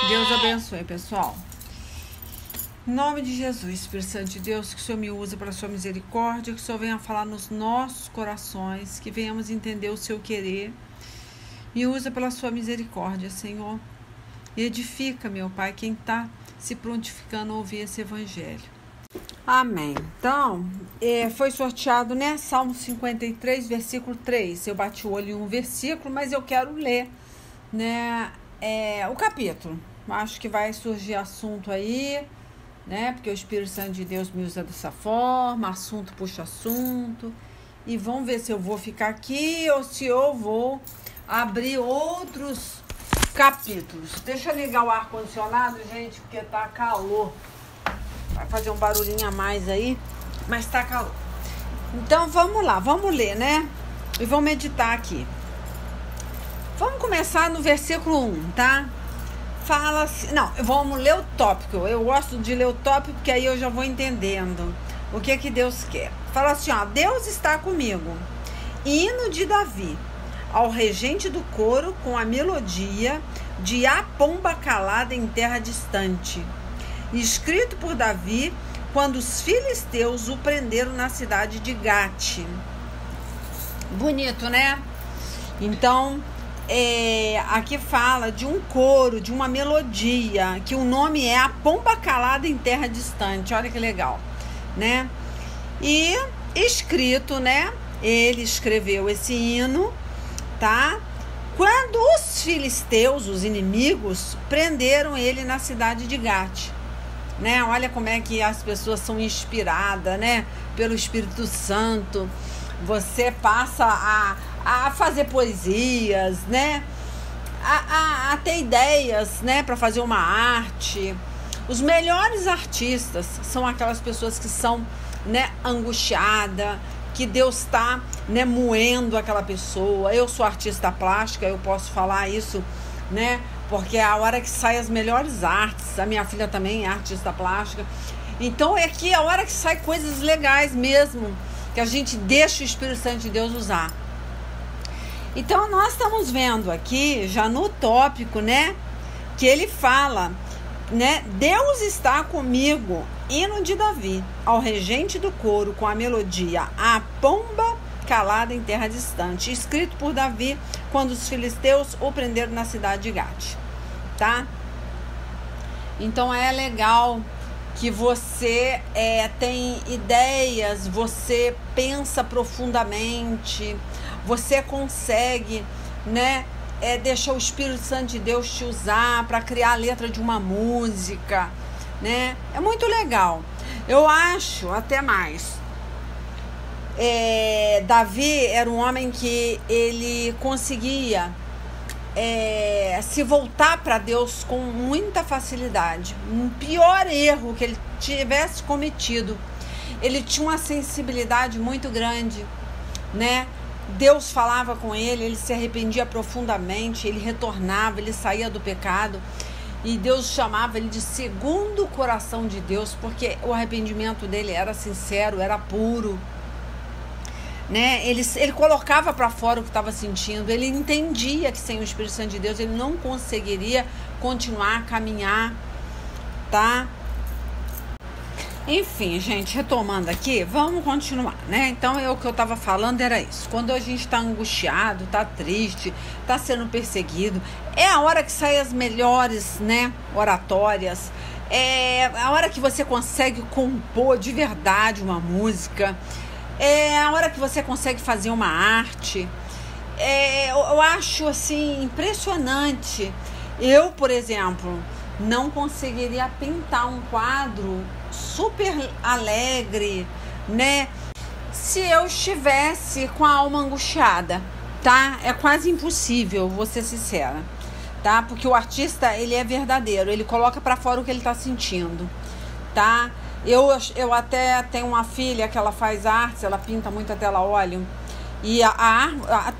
Deus abençoe, pessoal. Em nome de Jesus, Espírito Santo de Deus, que o Senhor me use para a sua misericórdia, que o Senhor venha falar nos nossos corações, que venhamos entender o seu querer. Me usa pela sua misericórdia, Senhor. E edifica, meu Pai, quem está se prontificando a ouvir esse evangelho. Amém. Então, foi sorteado, né? Salmo 53, versículo 3. Eu bati o olho em um versículo, mas eu quero ler, né, o capítulo. Acho que vai surgir assunto aí, né? Porque o Espírito Santo de Deus me usa dessa forma, assunto puxa assunto. E vamos ver se eu vou ficar aqui ou se eu vou abrir outros capítulos. Deixa eu ligar o ar-condicionado, gente, porque tá calor. Vai fazer um barulhinho a mais aí, mas tá calor. Então vamos lá, vamos ler, né? E vamos meditar aqui. Vamos começar no versículo 1, tá? Fala assim, não, vamos ler o tópico. Eu gosto de ler o tópico porque aí eu já vou entendendo o que Deus quer. Fala assim, ó: Deus está comigo. Hino de Davi, ao regente do coro, com a melodia de A Pomba Calada em Terra Distante. Escrito por Davi, quando os filisteus o prenderam na cidade de Gate. Bonito, né? Então, aqui fala de um coro, de uma melodia, que o nome é A Pomba Calada em Terra Distante. Olha que legal, né? E escrito, né? Ele escreveu esse hino, tá? Quando os filisteus, os inimigos, prenderam ele na cidade de Gate, né? Olha como é que as pessoas são inspiradas, né? Pelo Espírito Santo. Você passa a fazer poesias, né? A ter ideias, né? Para fazer uma arte. Os melhores artistas são aquelas pessoas que são, né, angustiadas, que Deus está, né, moendo aquela pessoa. Eu sou artista plástica, eu posso falar isso, né? Porque é a hora que saem as melhores artes. A minha filha também é artista plástica. Então é que a hora que sai coisas legais mesmo, que a gente deixa o Espírito Santo de Deus usar. Então nós estamos vendo aqui, já no tópico, né, que ele fala, né, Deus está comigo, hino de Davi, ao regente do coro, com a melodia A Pomba Calada em Terra Distante, escrito por Davi, quando os filisteus o prenderam na cidade de Gate, tá? Então é legal que você tem ideias, você pensa profundamente, você consegue, né, deixar o Espírito Santo de Deus te usar para criar a letra de uma música, né? É muito legal. Eu acho até mais. Davi era um homem que ele conseguia se voltar para Deus com muita facilidade. Um pior erro que ele tivesse cometido, ele tinha uma sensibilidade muito grande, né? Deus falava com ele, ele se arrependia profundamente, ele retornava, ele saía do pecado, e Deus chamava ele de segundo o coração de Deus, porque o arrependimento dele era sincero, era puro, né? Ele colocava para fora o que estava sentindo. Ele entendia que sem o Espírito Santo de Deus ele não conseguiria continuar a caminhar, tá? Enfim, gente, retomando aqui, vamos continuar, né? Então, o que eu estava falando era isso. Quando a gente está angustiado, está triste, está sendo perseguido, é a hora que saem as melhores, né, oratórias. É a hora que você consegue compor de verdade uma música. É a hora que você consegue fazer uma arte. Eu acho, assim, impressionante. Eu, por exemplo, não conseguiria pintar um quadro super alegre, né, se eu estivesse com a alma angustiada, tá? É quase impossível, vou ser sincera, tá? Porque o artista, ele é verdadeiro, ele coloca pra fora o que ele tá sentindo, tá? Eu até tenho uma filha que ela faz artes, ela pinta muito a tela óleo, e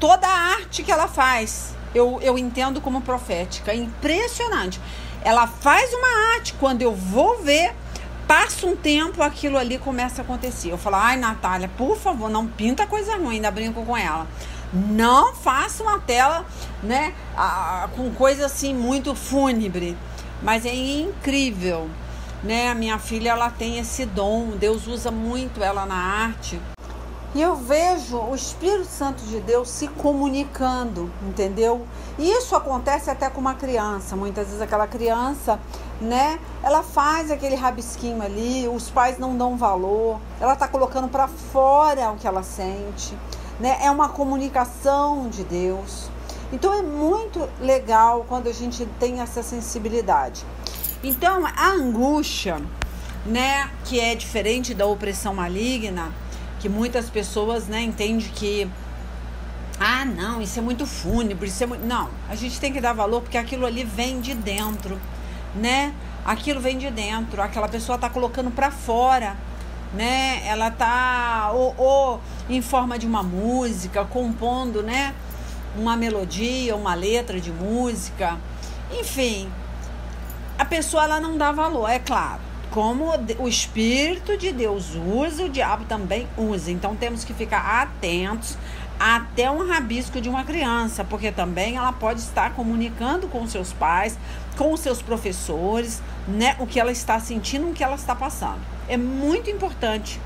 toda a arte que ela faz, eu entendo como profética, é impressionante. Ela faz uma arte, quando eu vou ver, passa um tempo, aquilo ali começa a acontecer. Eu falo: ai, Natália, por favor, não pinta coisa ruim. Ainda brinco com ela. Não faça uma tela, né, com coisa assim muito fúnebre. mas é incrível, né? A minha filha, ela tem esse dom, Deus usa muito ela na arte. E eu vejo o Espírito Santo de Deus se comunicando, entendeu? E isso acontece até com uma criança. Muitas vezes aquela criança, né? Ela faz aquele rabisquinho ali, os pais não dão valor, ela tá colocando para fora o que ela sente, né? É uma comunicação de Deus. Então é muito legal quando a gente tem essa sensibilidade. Então a angústia, né? Que é diferente da opressão maligna, que muitas pessoas, né, entendem que não, isso é muito fúnebre, isso é muito... Não, a gente tem que dar valor porque aquilo ali vem de dentro, né? Aquilo vem de dentro, aquela pessoa tá colocando para fora, né? Ela tá ou em forma de uma música, compondo, né, uma melodia, uma letra de música, enfim, a pessoa, ela não dá valor, é claro. Como o Espírito de Deus usa, o diabo também usa. Então temos que ficar atentos até um rabisco de uma criança, porque também ela pode estar comunicando com seus pais, com os seus professores, né, o que ela está sentindo, o que ela está passando. É muito importante,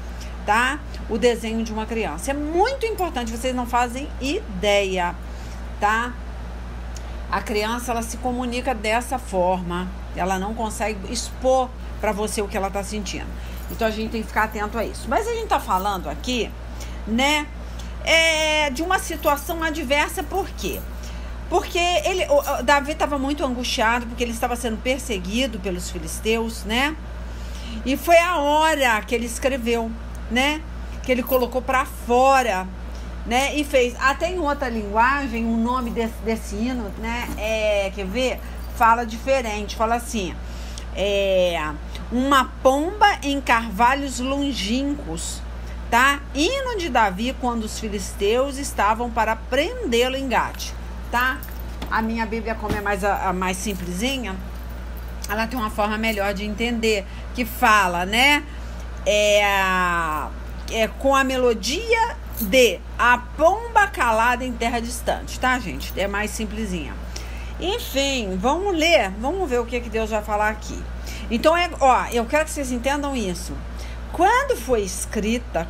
tá? O desenho de uma criança. É muito importante, vocês não fazem ideia, tá? A criança, ela se comunica dessa forma. Ela não consegue expor para você o que ela tá sentindo. Então a gente tem que ficar atento a isso. Mas a gente tá falando aqui, né, de uma situação adversa. Por quê? Porque Davi estava muito angustiado, porque ele estava sendo perseguido pelos filisteus, né? E foi a hora que ele escreveu, né? Que ele colocou para fora, né? E fez, até em outra linguagem, o nome desse hino, né? Quer ver? Fala diferente, fala assim: uma pomba em carvalhos longínquos, tá? Hino de Davi quando os filisteus estavam para prendê-lo em Gate, tá? A minha Bíblia, como é mais simplesinha, ela tem uma forma melhor de entender, que fala, né? Com a melodia de a pomba calada em terra distante, tá, gente? É mais simplesinha. Enfim, vamos ver o que Deus vai falar aqui. Então, eu quero que vocês entendam isso. Quando foi escrita,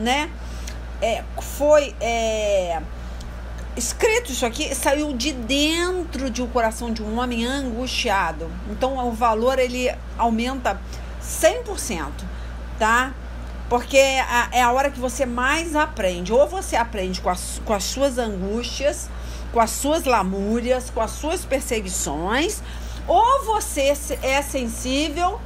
né, foi escrito isso aqui, saiu de dentro de um coração de um homem angustiado. Então, o valor, ele aumenta 100%, tá? Porque é a hora que você mais aprende. Ou você aprende com as suas angústias, com as suas lamúrias, com as suas perseguições, ou você é sensível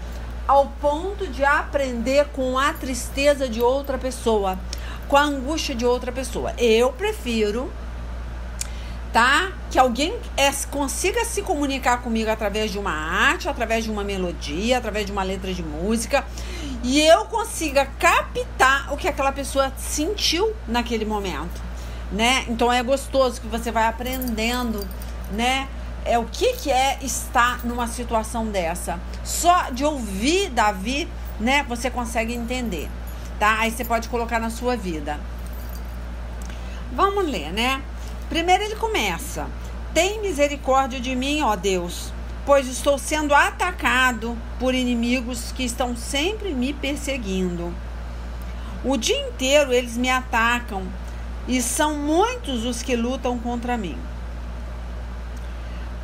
ao ponto de aprender com a tristeza de outra pessoa, com a angústia de outra pessoa. Eu prefiro, tá, que alguém consiga se comunicar comigo através de uma arte, através de uma melodia, através de uma letra de música, e eu consiga captar o que aquela pessoa sentiu naquele momento, né? Então é gostoso que você vai aprendendo, né? O que é estar numa situação dessa. Só de ouvir Davi, né, você consegue entender, tá? Aí você pode colocar na sua vida. Vamos ler, né? Primeiro ele começa: tem misericórdia de mim, ó Deus, pois estou sendo atacado por inimigos que estão sempre me perseguindo. O dia inteiro eles me atacam e são muitos os que lutam contra mim.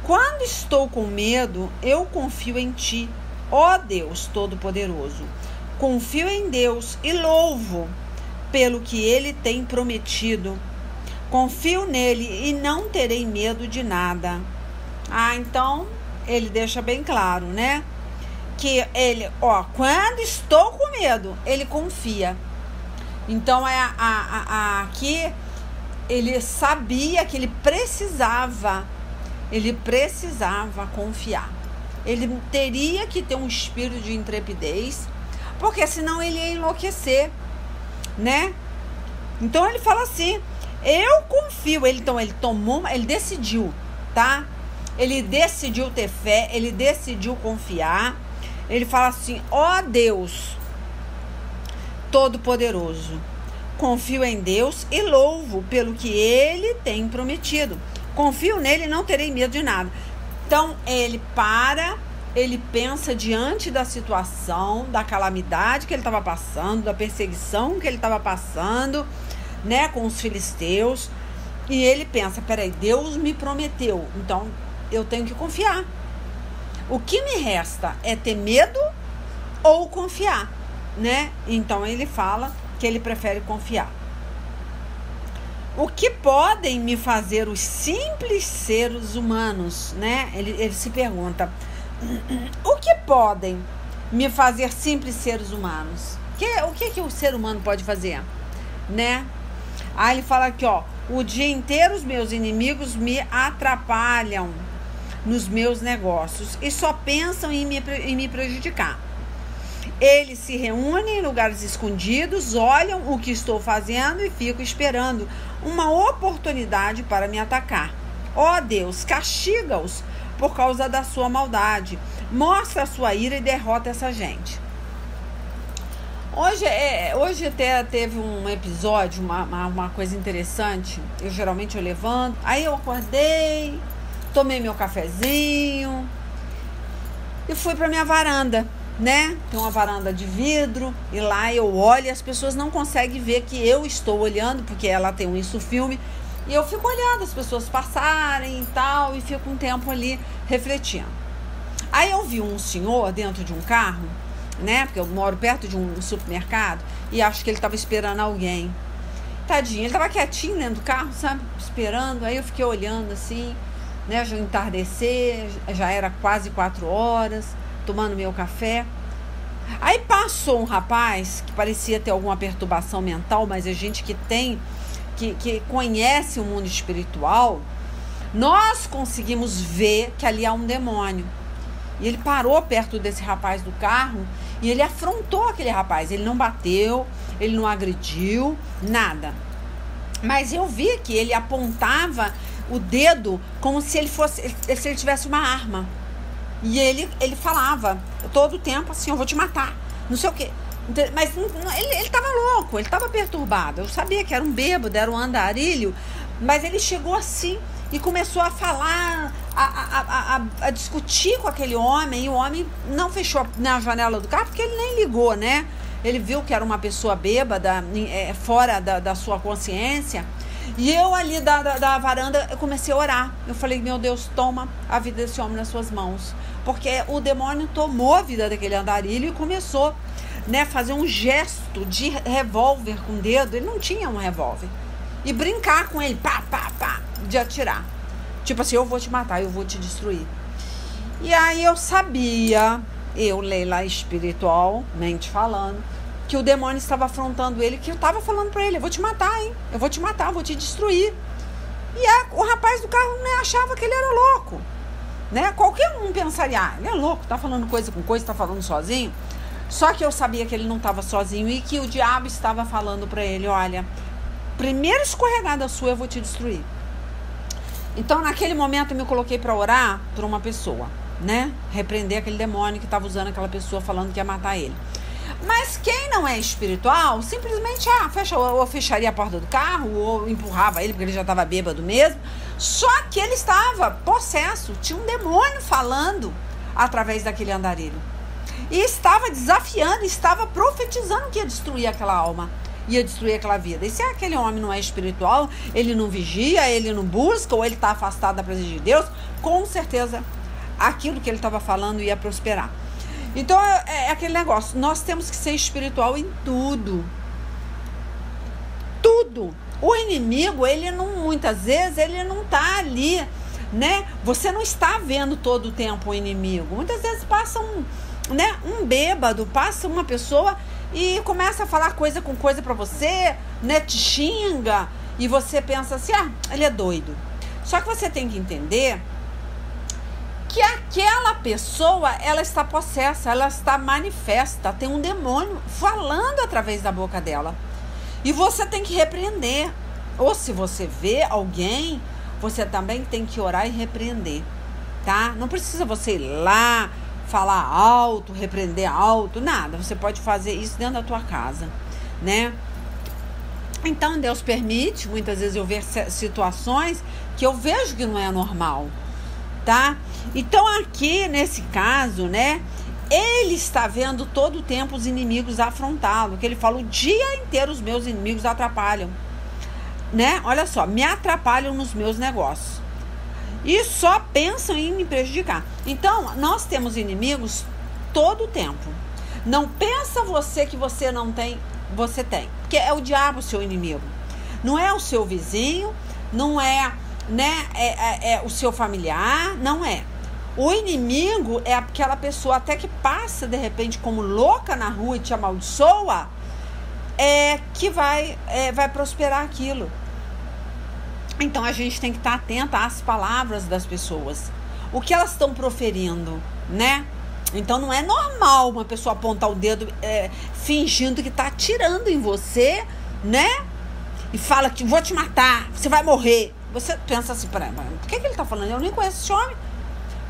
Quando estou com medo, eu confio em Ti, ó Deus Todo-Poderoso. Confio em Deus e louvo pelo que Ele tem prometido. Confio nele e não terei medo de nada. Então, ele deixa bem claro, né? Que ele, quando estou com medo, ele confia. Então, aqui, ele sabia que ele precisava confiar. Ele teria que ter um espírito de intrepidez, porque senão ele ia enlouquecer, né? Então, ele fala assim: eu confio. Ele decidiu, tá? Ele decidiu ter fé, ele decidiu confiar. Ele fala assim: ó Deus Todo-Poderoso, confio em Deus e louvo pelo que Ele tem prometido. Confio nele e não terei medo de nada. Então, ele para, ele pensa diante da situação, da calamidade que ele estava passando, da perseguição que ele estava passando, né, com os filisteus. E ele pensa, peraí, Deus me prometeu, então eu tenho que confiar. O que me resta é ter medo ou confiar, né? Então ele fala que ele prefere confiar. O que podem me fazer os simples seres humanos, né? Ele se pergunta, o que podem me fazer simples seres humanos? O que o ser humano pode fazer, né? Aí ele fala aqui, ó, o dia inteiro os meus inimigos me atrapalham nos meus negócios e só pensam em me prejudicar. Eles se reúnem em lugares escondidos, olham o que estou fazendo e ficam esperando uma oportunidade para me atacar. Ó Deus, castiga-os por causa da sua maldade. Mostra a sua ira e derrota essa gente. Hoje até teve um episódio, uma coisa interessante. Eu levanto, aí eu acordei, tomei meu cafezinho e fui para minha varanda, né? Tem uma varanda de vidro e lá eu olho e as pessoas não conseguem ver que eu estou olhando, porque ela tem um isso-filme, e eu fico olhando as pessoas passarem e tal, e fico um tempo ali refletindo. Aí eu vi um senhor dentro de um carro, né? Porque eu moro perto de um supermercado e acho que ele estava esperando alguém. Tadinho, ele estava quietinho dentro do carro, sabe? Esperando. Aí eu fiquei olhando assim, né? Já entardecer, já era quase 4 horas, tomando meu café. Aí passou um rapaz que parecia ter alguma perturbação mental, mas é gente que tem, que conhece o mundo espiritual. Nós conseguimos ver que ali há um demônio. E ele parou perto desse rapaz do carro e ele afrontou aquele rapaz. Ele não bateu, ele não agrediu, nada. Mas eu vi que ele apontava o dedo como se ele tivesse uma arma. E ele falava todo o tempo assim, eu vou te matar, não sei o quê. Mas ele estava louco, ele estava perturbado. Eu sabia que era um bêbado, era um andarilho, mas ele chegou assim e começou a falar, a discutir com aquele homem, e o homem não fechou na janela do carro porque ele nem ligou, né? Ele viu que era uma pessoa bêbada, fora da sua consciência. E eu ali da varanda, eu comecei a orar. Eu falei, meu Deus, toma a vida desse homem nas suas mãos. Porque o demônio tomou a vida daquele andarilho e começou, né, fazer um gesto de revólver com o dedo. Ele não tinha um revólver. E brincar com ele, pá, pá, pá, de atirar. Tipo assim, eu vou te matar, eu vou te destruir. E aí eu sabia, Leila espiritualmente falando, que o demônio estava afrontando ele, que eu estava falando pra ele, eu vou te matar, hein? Eu vou te matar, eu vou te destruir. E o rapaz do carro, né, achava que ele era louco, né? Qualquer um pensaria, ele é louco, tá falando coisa com coisa, tá falando sozinho. Só que eu sabia que ele não estava sozinho e que o diabo estava falando pra ele, olha, primeiro escorregada sua eu vou te destruir. Então naquele momento eu me coloquei para orar por uma pessoa, né? Repreender aquele demônio que estava usando aquela pessoa falando que ia matar ele. Mas quem não é espiritual, simplesmente fecharia a porta do carro ou empurrava ele porque ele já estava bêbado mesmo. Só que ele estava possesso, tinha um demônio falando através daquele andarilho. E estava desafiando, estava profetizando que ia destruir aquela alma, ia destruir aquela vida. E se aquele homem não é espiritual, ele não vigia, ele não busca, ou ele está afastado da presença de Deus, com certeza aquilo que ele estava falando ia prosperar. Então é aquele negócio, nós temos que ser espiritual em tudo. Tudo. O inimigo, ele não, muitas vezes, ele não está ali, né? Você não está vendo todo o tempo o inimigo. Muitas vezes passa um bêbado, passa uma pessoa e começa a falar coisa com coisa pra você, né? Te xinga e você pensa assim, ele é doido. Só que você tem que entender que aquela pessoa, ela está possessa, ela está manifesta, tem um demônio falando através da boca dela. E você tem que repreender. Ou se você vê alguém, você também tem que orar e repreender, tá? Não precisa você ir lá, falar alto, repreender alto, nada. Você pode fazer isso dentro da tua casa, né? Então Deus permite, muitas vezes eu vejo situações que eu vejo que não é normal, tá? Então aqui nesse caso, né, ele está vendo todo o tempo os inimigos afrontá-lo, que ele fala: o dia inteiro os meus inimigos atrapalham, né? Olha só, me atrapalham nos meus negócios e só pensam em me prejudicar. Então nós temos inimigos todo o tempo. Não pensa você que você não tem, você tem, porque é o diabo o seu inimigo. Não é o seu vizinho, não é, né, é o seu familiar, não é. O inimigo é aquela pessoa até que passa de repente como louca na rua e te amaldiçoa, que vai prosperar aquilo. Então a gente tem que estar atenta às palavras das pessoas, o que elas estão proferindo, né? Então não é normal uma pessoa apontar o dedo fingindo que está atirando em você, né? E fala que vou te matar, você vai morrer. Você pensa assim: por que ele está falando? Eu nem conheço esse homem.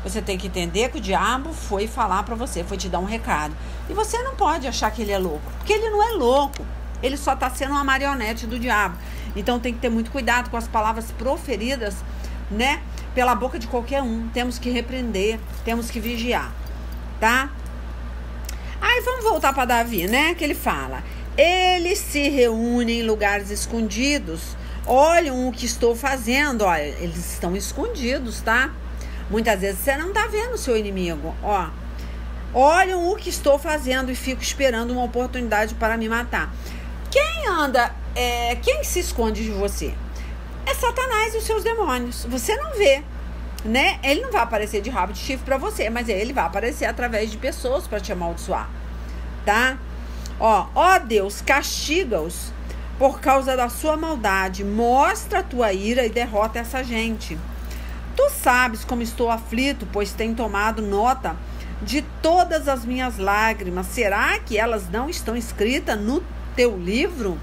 Você tem que entender que o diabo foi falar para você, foi te dar um recado. E você não pode achar que ele é louco, porque ele não é louco. Ele só está sendo uma marionete do diabo. Então tem que ter muito cuidado com as palavras proferidas, né, pela boca de qualquer um. Temos que repreender, temos que vigiar, tá? Aí vamos voltar para Davi, né, que ele fala: eles se reúnem em lugares escondidos, olham o que estou fazendo. Olha, eles estão escondidos, tá? Muitas vezes você não tá vendo o seu inimigo, ó. Olham o que estou fazendo e fico esperando uma oportunidade para me matar. Quem se esconde de você? É Satanás e os seus demônios. Você não vê, né? Ele não vai aparecer de rabo de chifre para você, mas ele vai aparecer através de pessoas para te amaldiçoar, tá? Ó Deus, castiga-os por causa da sua maldade. Mostra a tua ira e derrota essa gente. Tu sabes como estou aflito, pois tenho tomado nota de todas as minhas lágrimas. Será que elas não estão escritas no teu livro?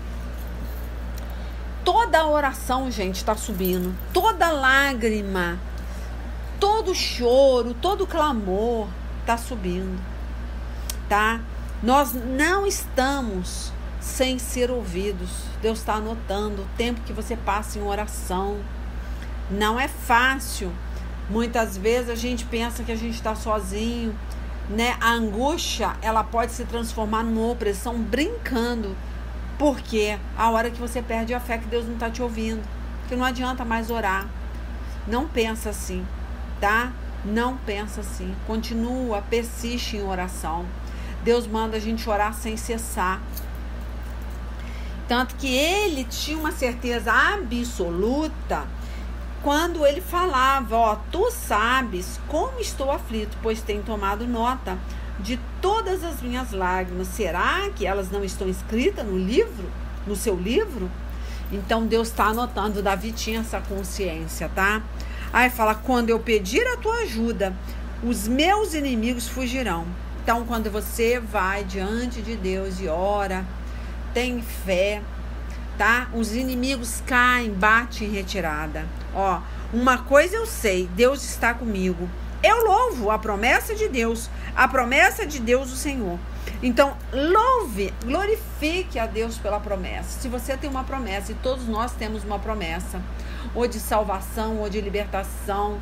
Toda a oração, gente, está subindo. Toda lágrima, todo choro, todo clamor está subindo, tá? Nós não estamos sem ser ouvidos. Deus está anotando o tempo que você passa em oração. Não é fácil. Muitas vezes a gente pensa que a gente está sozinho, né? A angústia, ela pode se transformar numa opressão brincando. Porque a hora que você perde a fé que Deus não está te ouvindo, que não adianta mais orar. Não pensa assim, tá? Não pensa assim. Continua, persiste em oração. Deus manda a gente orar sem cessar. Tanto que ele tinha uma certeza absoluta quando ele falava: tu sabes como estou aflito, pois tenho tomado nota de todas as minhas lágrimas. Será que elas não estão escritas no livro, no seu livro? Então Deus está anotando. Davi tinha essa consciência, tá? Aí fala: quando eu pedir a tua ajuda, os meus inimigos fugirão. Então quando você vai diante de Deus e ora, tem fé, tá? Os inimigos caem, batem em retirada. Uma coisa eu sei: Deus está comigo. Eu louvo a promessa de Deus, o Senhor. Então, glorifique a Deus pela promessa. Se você tem uma promessa, e todos nós temos uma promessa, ou de salvação, ou de libertação,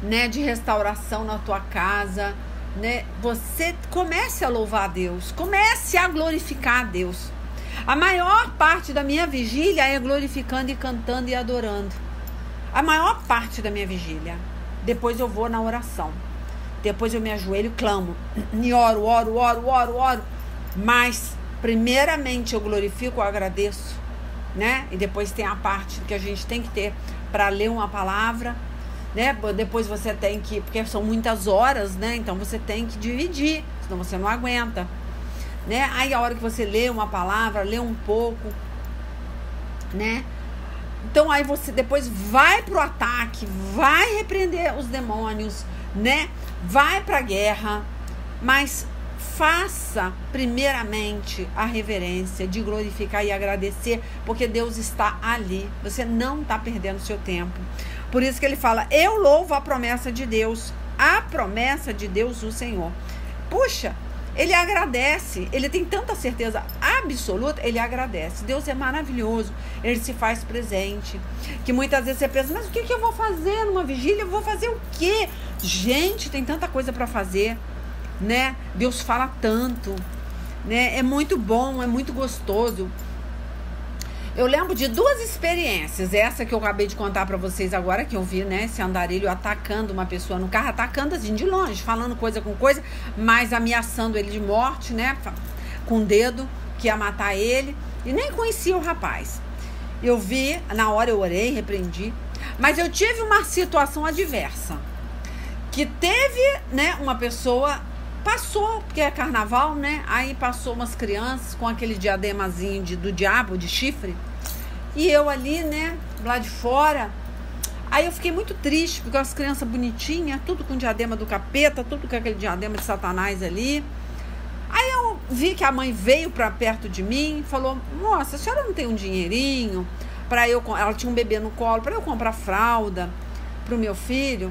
né, de restauração na tua casa, né? Você comece a louvar a Deus, comece a glorificar a Deus. A maior parte da minha vigília é glorificando e cantando e adorando. A maior parte da minha vigília. Depois eu vou na oração. Depois eu me ajoelho e clamo. E oro. Mas, primeiramente, eu glorifico, eu agradeço, né? E depois tem a parte que a gente tem que ter para ler uma palavra, né? Depois você tem que... Porque são muitas horas, né? Então você tem que dividir, senão você não aguenta, né? Aí a hora que você lê uma palavra, lê um pouco, né? Então aí você depois vai pro ataque, vai repreender os demônios, né? Vai pra guerra, mas faça primeiramente a reverência de glorificar e agradecer, porque Deus está ali. Você não está perdendo seu tempo. Por isso que ele fala: eu louvo a promessa de Deus, o Senhor. Puxa, ele agradece, ele tem tanta certeza absoluta, ele agradece. Deus é maravilhoso, ele se faz presente. Que muitas vezes você pensa, mas o que eu vou fazer numa vigília? Eu vou fazer o quê? Gente, tem tanta coisa para fazer, né? Deus fala tanto, né? É muito bom, é muito gostoso. Eu lembro de 2 experiências. Essa que eu acabei de contar pra vocês agora, que eu vi, né? Esse andarilho atacando uma pessoa no carro, atacando assim, de longe, falando coisa com coisa, mas ameaçando ele de morte, né? Com o dedo, que ia matar ele. E nem conhecia o rapaz. Eu vi, na hora eu orei, repreendi. Mas eu tive uma situação adversa. Que teve, né, uma pessoa... Passou, porque é carnaval, né? Aí passou umas crianças com aquele diademazinho do diabo, de chifre. E eu ali, né, lá de fora. Aí eu fiquei muito triste, porque as crianças bonitinhas, tudo com diadema do capeta, tudo com aquele diadema de Satanás ali. Aí eu vi que a mãe veio pra perto de mim e falou, moça, a senhora não tem um dinheirinho pra eu... Ela tinha um bebê no colo, pra eu comprar fralda pro meu filho.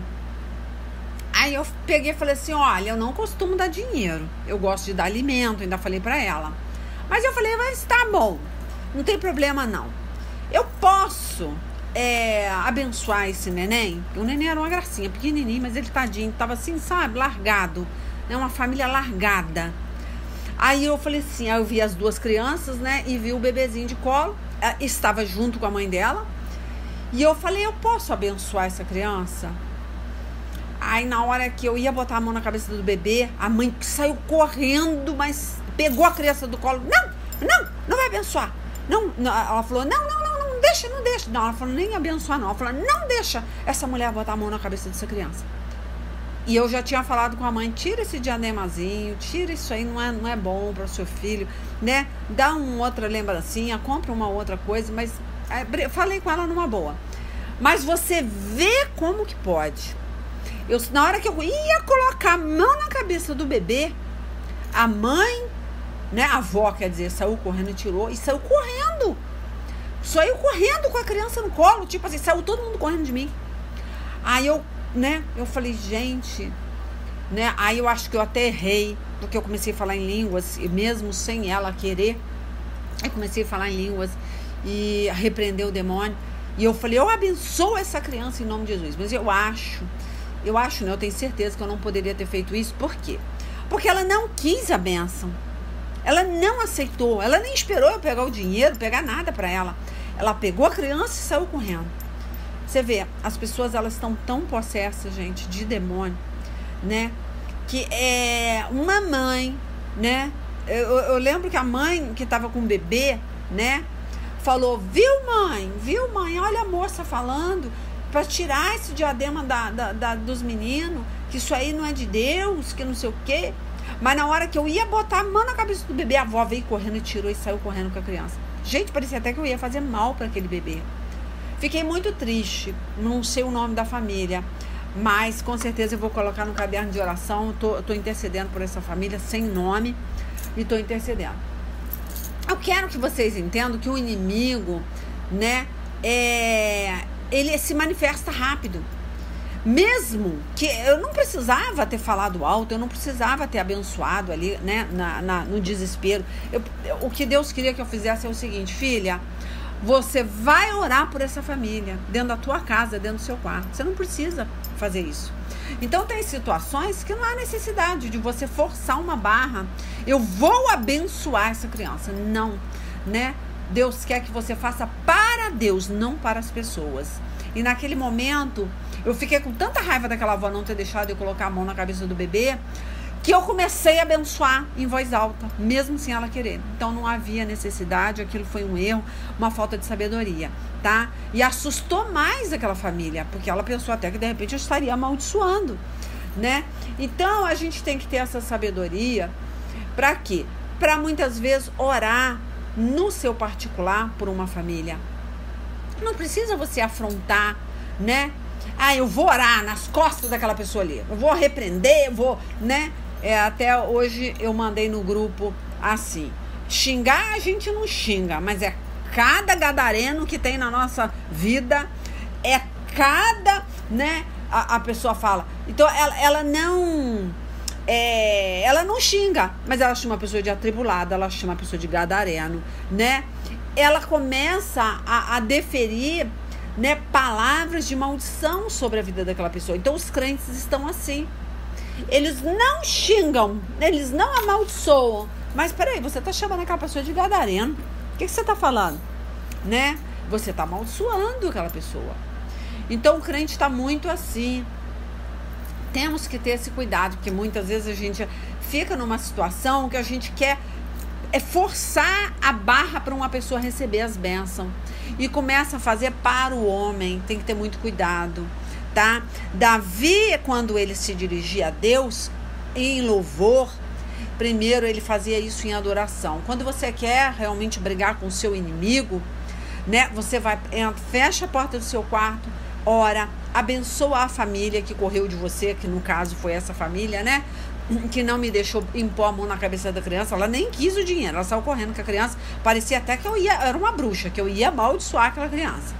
Aí eu peguei e falei assim, olha, eu não costumo dar dinheiro. Eu gosto de dar alimento, ainda falei pra ela. Mas eu falei, mas tá bom, não tem problema não. Eu posso abençoar esse neném. O neném era uma gracinha, pequenininho, mas ele tadinho, tava assim, sabe, largado. É uma família largada. Aí eu falei assim, aí eu vi as 2 crianças, né, e vi o bebezinho de colo. Estava junto com a mãe dela. E eu falei, eu posso abençoar essa criança? Aí na hora que eu ia botar a mão na cabeça do bebê, a mãe saiu correndo, mas pegou a criança do colo. Não vai abençoar. Não, ela falou, não deixa. Não, ela falou, nem abençoar não. Ela falou, não deixa essa mulher botar a mão na cabeça dessa criança. E eu já tinha falado com a mãe, tira esse diademazinho, tira isso aí, não é bom para o seu filho, né? Dá uma outra lembrancinha, compra uma outra coisa, mas falei com ela numa boa. Mas você vê como que pode. Na hora que eu ia colocar a mão na cabeça do bebê, a mãe, né, a avó, quer dizer, saiu correndo e tirou, e saiu correndo. Saiu correndo com a criança no colo, tipo assim, saiu todo mundo correndo de mim. Aí eu falei, gente, né, aí eu acho que eu até errei, porque eu comecei a falar em línguas, e mesmo sem ela querer, eu comecei a falar em línguas e repreender o demônio. E eu falei, eu abençoo essa criança em nome de Jesus. Mas eu acho, né? Eu tenho certeza que eu não poderia ter feito isso. Por quê? Porque ela não quis a bênção. Ela não aceitou. Ela nem esperou eu pegar o dinheiro, pegar nada para ela. Ela pegou a criança e saiu correndo. Você vê, as pessoas, elas estão tão possessas, gente, de demônio, né? Que é uma mãe, né? Eu lembro que a mãe que estava com o bebê, né? Falou, viu mãe? Olha a moça falando para tirar esse diadema dos meninos, que isso aí não é de Deus, que não sei o quê. Mas na hora que eu ia botar a mão na cabeça do bebê, a avó veio correndo e tirou e saiu correndo com a criança. Gente, parecia até que eu ia fazer mal para aquele bebê. Fiquei muito triste, não sei o nome da família, mas com certeza eu vou colocar no caderno de oração. Eu tô intercedendo por essa família sem nome e tô intercedendo. Eu quero que vocês entendam que o inimigo, né, ele se manifesta rápido. Mesmo que eu não precisava ter falado alto, eu não precisava ter abençoado ali, né, no desespero. O que Deus queria que eu fizesse é o seguinte, filha, você vai orar por essa família, dentro da tua casa, dentro do seu quarto. Você não precisa fazer isso. Então tem situações que não há necessidade de você forçar uma barra. Eu vou abençoar essa criança. Não, né? Deus quer que você faça para Deus, não para as pessoas. E naquele momento, eu fiquei com tanta raiva daquela avó não ter deixado eu colocar a mão na cabeça do bebê, que eu comecei a abençoar em voz alta, mesmo sem ela querer. Então não havia necessidade, aquilo foi um erro, uma falta de sabedoria, tá? E assustou mais aquela família, porque ela pensou até que de repente eu estaria amaldiçoando, né? Então a gente tem que ter essa sabedoria, para quê? Para muitas vezes orar no seu particular por uma família. Não precisa você afrontar, né? Ah, eu vou orar nas costas daquela pessoa ali, eu vou repreender, eu vou, né? Até hoje eu mandei no grupo assim, xingar a gente não xinga, mas é cada gadareno que tem na nossa vida, é cada, né, a pessoa fala. Então ela não ela não xinga, mas ela chama a pessoa de atribulada, ela chama a pessoa de gadareno, né? Ela começa a deferir, né, palavras de maldição sobre a vida daquela pessoa. Então os crentes estão assim. Eles não xingam, eles não amaldiçoam. Mas peraí, você está chamando aquela pessoa de gadareno. O que você está falando? Né? Você está amaldiçoando aquela pessoa. Então o crente está muito assim. Temos que ter esse cuidado, porque muitas vezes a gente fica numa situação que a gente quer forçar a barra para uma pessoa receber as bênçãos. E começa a fazer para o homem. Tem que ter muito cuidado, tá? Davi, quando ele se dirigia a Deus em louvor, primeiro ele fazia isso em adoração. Quando você quer realmente brigar com o seu inimigo, né? Você vai, fecha a porta do seu quarto, ora, abençoa a família que correu de você, que no caso foi essa família, né? Que não me deixou impor a mão na cabeça da criança. Ela nem quis o dinheiro, ela saiu correndo com a criança. Parecia até que era uma bruxa, que eu ia amaldiçoar aquela criança.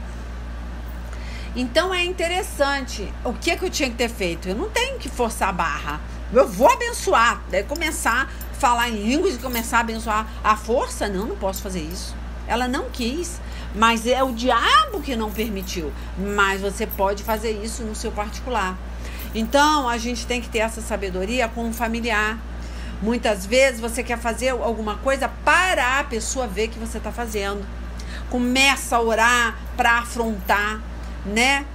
Então é interessante. O que eu tinha que ter feito? Eu não tenho que forçar a barra. Eu vou abençoar. Daí começar a falar em línguas e começar a abençoar à força? Não posso fazer isso. Ela não quis. Mas é o diabo que não permitiu. Mas você pode fazer isso no seu particular. Então, a gente tem que ter essa sabedoria com o familiar. Muitas vezes você quer fazer alguma coisa para a pessoa ver que você está fazendo. Começa a orar para afrontar, né?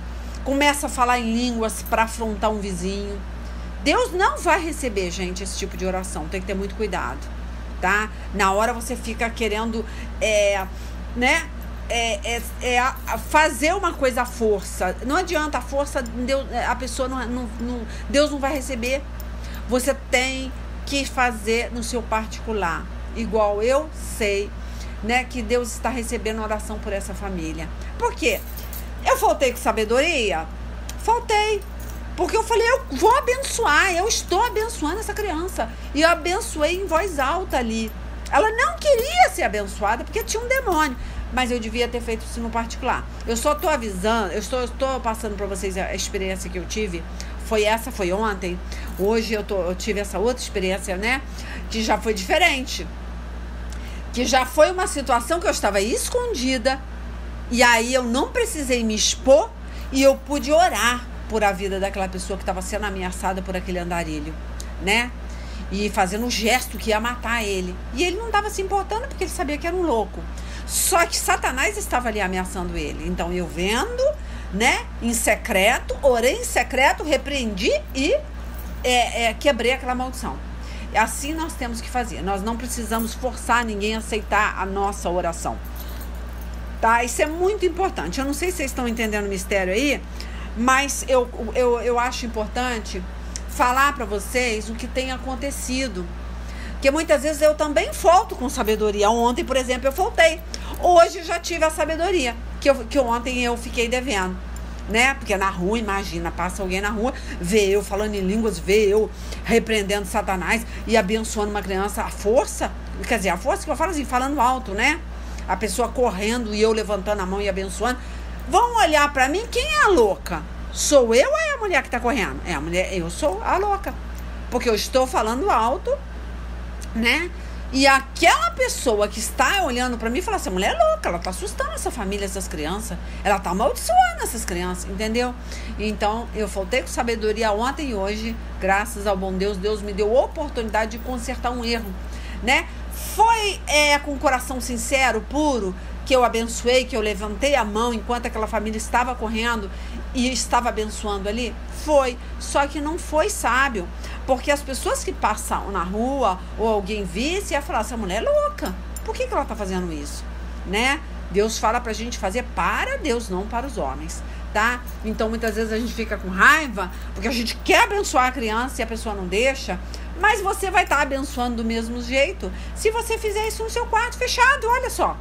Começa a falar em línguas para afrontar um vizinho. Deus não vai receber, gente, esse tipo de oração. Tem que ter muito cuidado, tá? Na hora você fica querendo, né? Fazer uma coisa à força. Não adianta, a força, a pessoa Deus não vai receber. Você tem que fazer no seu particular. Igual eu sei, né, que Deus está recebendo oração por essa família. Por quê? Eu faltei com sabedoria? Faltei. Porque eu falei, eu vou abençoar, eu estou abençoando essa criança. E eu abençoei em voz alta ali. Ela não queria ser abençoada porque tinha um demônio. Mas eu devia ter feito isso no particular. Eu só estou avisando, eu estou passando para vocês a experiência que eu tive. Foi ontem. Hoje eu tive essa outra experiência, né? Que já foi diferente. Que já foi uma situação que eu estava escondida. E aí eu não precisei me expor. E eu pude orar por a vida daquela pessoa que estava sendo ameaçada por aquele andarilho, né? E fazendo um gesto que ia matar ele. E ele não estava se importando porque ele sabia que era um louco. Só que Satanás estava ali ameaçando ele. Então eu vendo, né, em secreto, orei em secreto, repreendi e quebrei aquela maldição. Assim nós temos que fazer. Nós não precisamos forçar ninguém a aceitar a nossa oração, tá? Isso é muito importante. Eu não sei se vocês estão entendendo o mistério aí, mas eu acho importante falar para vocês o que tem acontecido. Porque muitas vezes eu também falto com sabedoria. Ontem, por exemplo, eu faltei. Hoje eu já tive a sabedoria que ontem eu fiquei devendo, né? Porque na rua, imagina, passa alguém na rua, vê eu falando em línguas, vê eu repreendendo Satanás e abençoando uma criança à força. Quer dizer, a força que eu falo assim, falando alto, né? A pessoa correndo e eu levantando a mão e abençoando. Vão olhar pra mim, quem é a louca? Sou eu ou é a mulher que tá correndo? É a mulher, eu sou a louca. Porque eu estou falando alto, né? E aquela pessoa que está olhando pra mim fala, essa mulher é louca, ela tá assustando essa família, essas crianças, ela tá amaldiçoando essas crianças, entendeu? Então eu faltei com sabedoria ontem e hoje, graças ao bom Deus, Deus me deu a oportunidade de consertar um erro, né? Foi com o coração sincero, puro, que eu abençoei, que eu levantei a mão enquanto aquela família estava correndo e estava abençoando ali? Foi, só que não foi sábio, porque as pessoas que passam na rua ou alguém visse ia falar, essa mulher é louca, por que ela está fazendo isso, né? Deus fala pra gente fazer para Deus, não para os homens, tá? Então muitas vezes a gente fica com raiva porque a gente quer abençoar a criança e a pessoa não deixa, mas você vai estar abençoando do mesmo jeito se você fizer isso no seu quarto fechado, olha só.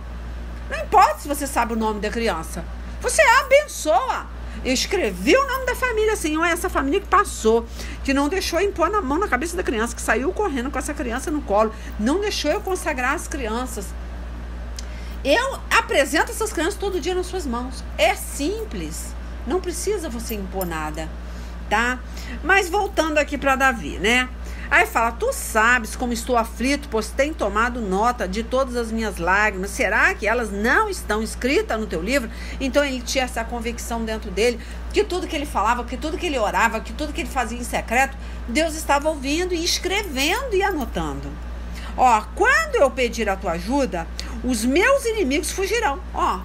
Não importa se você sabe o nome da criança, você abençoa. Eu escrevi o nome da família, assim, essa família que passou, que não deixou eu impor na mão na cabeça da criança, que saiu correndo com essa criança no colo, não deixou eu consagrar as crianças. Eu apresento essas crianças todo dia nas suas mãos. É simples, não precisa você impor nada, tá? Mas voltando aqui para Davi, né? Aí fala, tu sabes como estou aflito, pois tem tomado nota de todas as minhas lágrimas. Será que elas não estão escritas no teu livro? Então ele tinha essa convicção dentro dele, que tudo que ele falava, que tudo que ele orava, que tudo que ele fazia em secreto, Deus estava ouvindo e escrevendo e anotando. Ó, quando eu pedir a tua ajuda, os meus inimigos fugirão. Ó,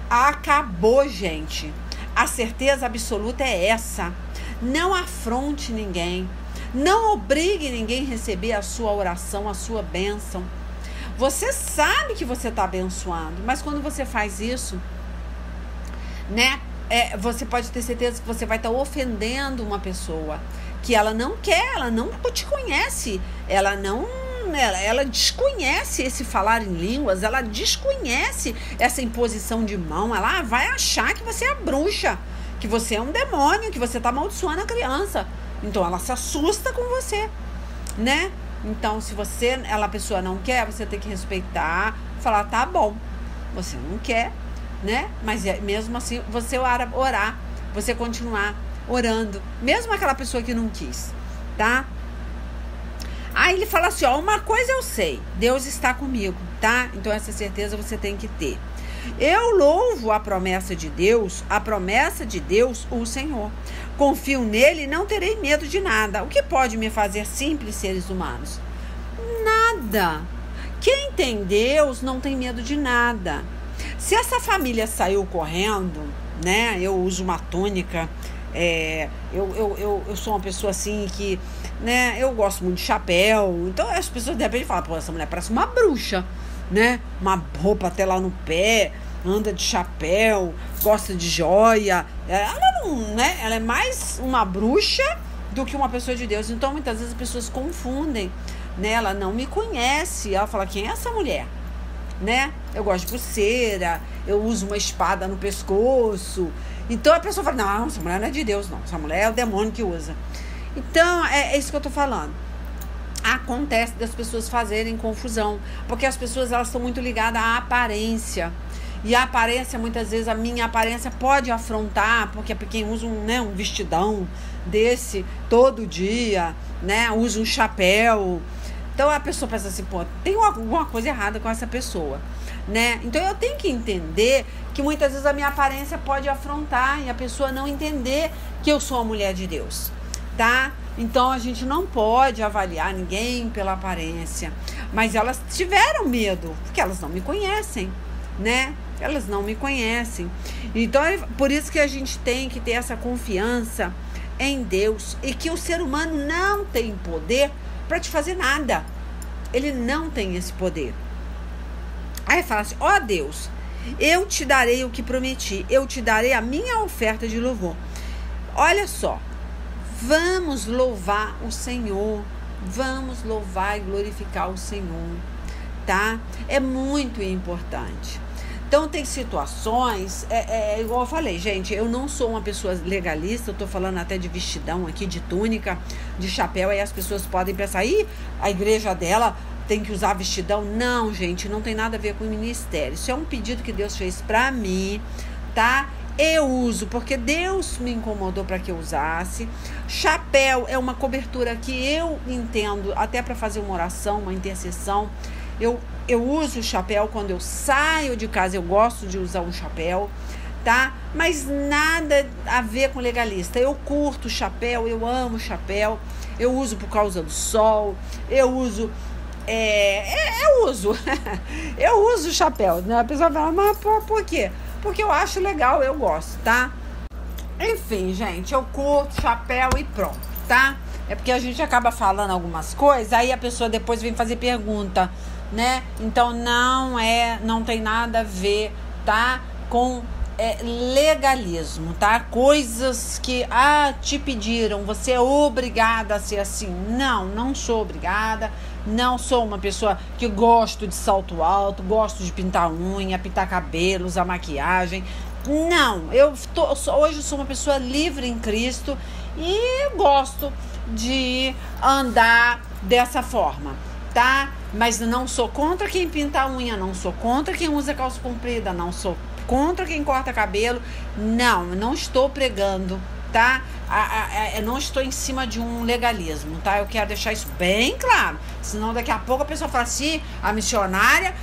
acabou, gente. A certeza absoluta é essa. Não afronte ninguém. Não obrigue ninguém a receber a sua oração, a sua bênção. Você sabe que você está abençoando, mas quando você faz isso, né? Você pode ter certeza que você vai estar ofendendo uma pessoa que ela não quer, ela não te conhece, ela desconhece esse falar em línguas, ela desconhece essa imposição de mão, ela vai achar que você é bruxa, que você é um demônio, que você está amaldiçoando a criança. Então ela se assusta com você, né? Então se a pessoa não quer, você tem que respeitar, falar, tá bom, você não quer, né? Mas mesmo assim você orar, você continuar orando, mesmo aquela pessoa que não quis, tá? Aí ele fala assim, ó, uma coisa eu sei, Deus está comigo, tá? Então essa certeza você tem que ter. Eu louvo a promessa de Deus, o Senhor. Confio nele e não terei medo de nada. O que pode me fazer simples seres humanos? Nada. Quem tem Deus não tem medo de nada. Se essa família saiu correndo, né? Eu uso uma túnica, eu sou uma pessoa assim que, né? Eu gosto muito de chapéu. Então as pessoas de repente falam, pô, essa mulher parece uma bruxa, né? Uma roupa até lá no pé, anda de chapéu, gosta de joia. Ela não, né? Ela é mais uma bruxa do que uma pessoa de Deus. Então muitas vezes as pessoas confundem, né? Ela não me conhece. Ela fala, quem é essa mulher? Né? Eu gosto de pulseira, eu uso uma espada no pescoço. Então a pessoa fala, não, essa mulher não é de Deus, não. Essa mulher é o demônio que usa. Então é isso que eu tô falando. Acontece das pessoas fazerem confusão, porque as pessoas elas estão muito ligadas à aparência. E a aparência, muitas vezes, a minha aparência pode afrontar, porque quem usa um vestidão desse todo dia, né? Usa um chapéu. Então a pessoa pensa assim, pô, tem alguma coisa errada com essa pessoa, né? Então eu tenho que entender que muitas vezes a minha aparência pode afrontar e a pessoa não entender que eu sou a mulher de Deus, tá? Então a gente não pode avaliar ninguém pela aparência, mas elas tiveram medo, porque elas não me conhecem, né? Elas não me conhecem. Então é por isso que a gente tem que ter essa confiança em Deus e que o ser humano não tem poder para te fazer nada. Ele não tem esse poder. Aí fala assim, ó Deus, eu te darei o que prometi, eu te darei a minha oferta de louvor. Olha só, vamos louvar o Senhor, vamos louvar e glorificar o Senhor, tá? É muito importante. Então tem situações, igual eu falei, gente, eu não sou uma pessoa legalista, eu tô falando até de vestidão aqui, de túnica, de chapéu, aí as pessoas podem pensar, a igreja dela tem que usar vestidão. Não, gente, não tem nada a ver com o ministério. Isso é um pedido que Deus fez pra mim, tá? Eu uso, porque Deus me incomodou para que eu usasse. Chapéu é uma cobertura que eu entendo, até para fazer uma oração, uma intercessão. Eu uso o chapéu quando eu saio de casa, eu gosto de usar um chapéu, tá? Mas nada a ver com legalista. Eu curto o chapéu, eu amo o chapéu, eu uso por causa do sol, eu uso... eu uso o chapéu, né? A pessoa fala, mas por quê? Porque eu acho legal, eu gosto, tá? Enfim, gente, eu curto chapéu e pronto, tá? É porque a gente acaba falando algumas coisas, aí a pessoa depois vem fazer pergunta, né? Então não tem nada a ver, tá? Com legalismo, tá? Coisas que te pediram, você é obrigada a ser assim. Não sou obrigada. Não sou uma pessoa que gosto de salto alto, gosto de pintar unha, pintar cabelo, usar maquiagem. Não, hoje eu sou uma pessoa livre em Cristo e gosto de andar dessa forma, tá? Mas não sou contra quem pinta a unha, não sou contra quem usa calça comprida, não sou contra quem corta cabelo. Não estou pregando, tá? eu não estou em cima de um legalismo, tá? Eu quero deixar isso bem claro. Senão daqui a pouco a pessoa fala assim, a missionária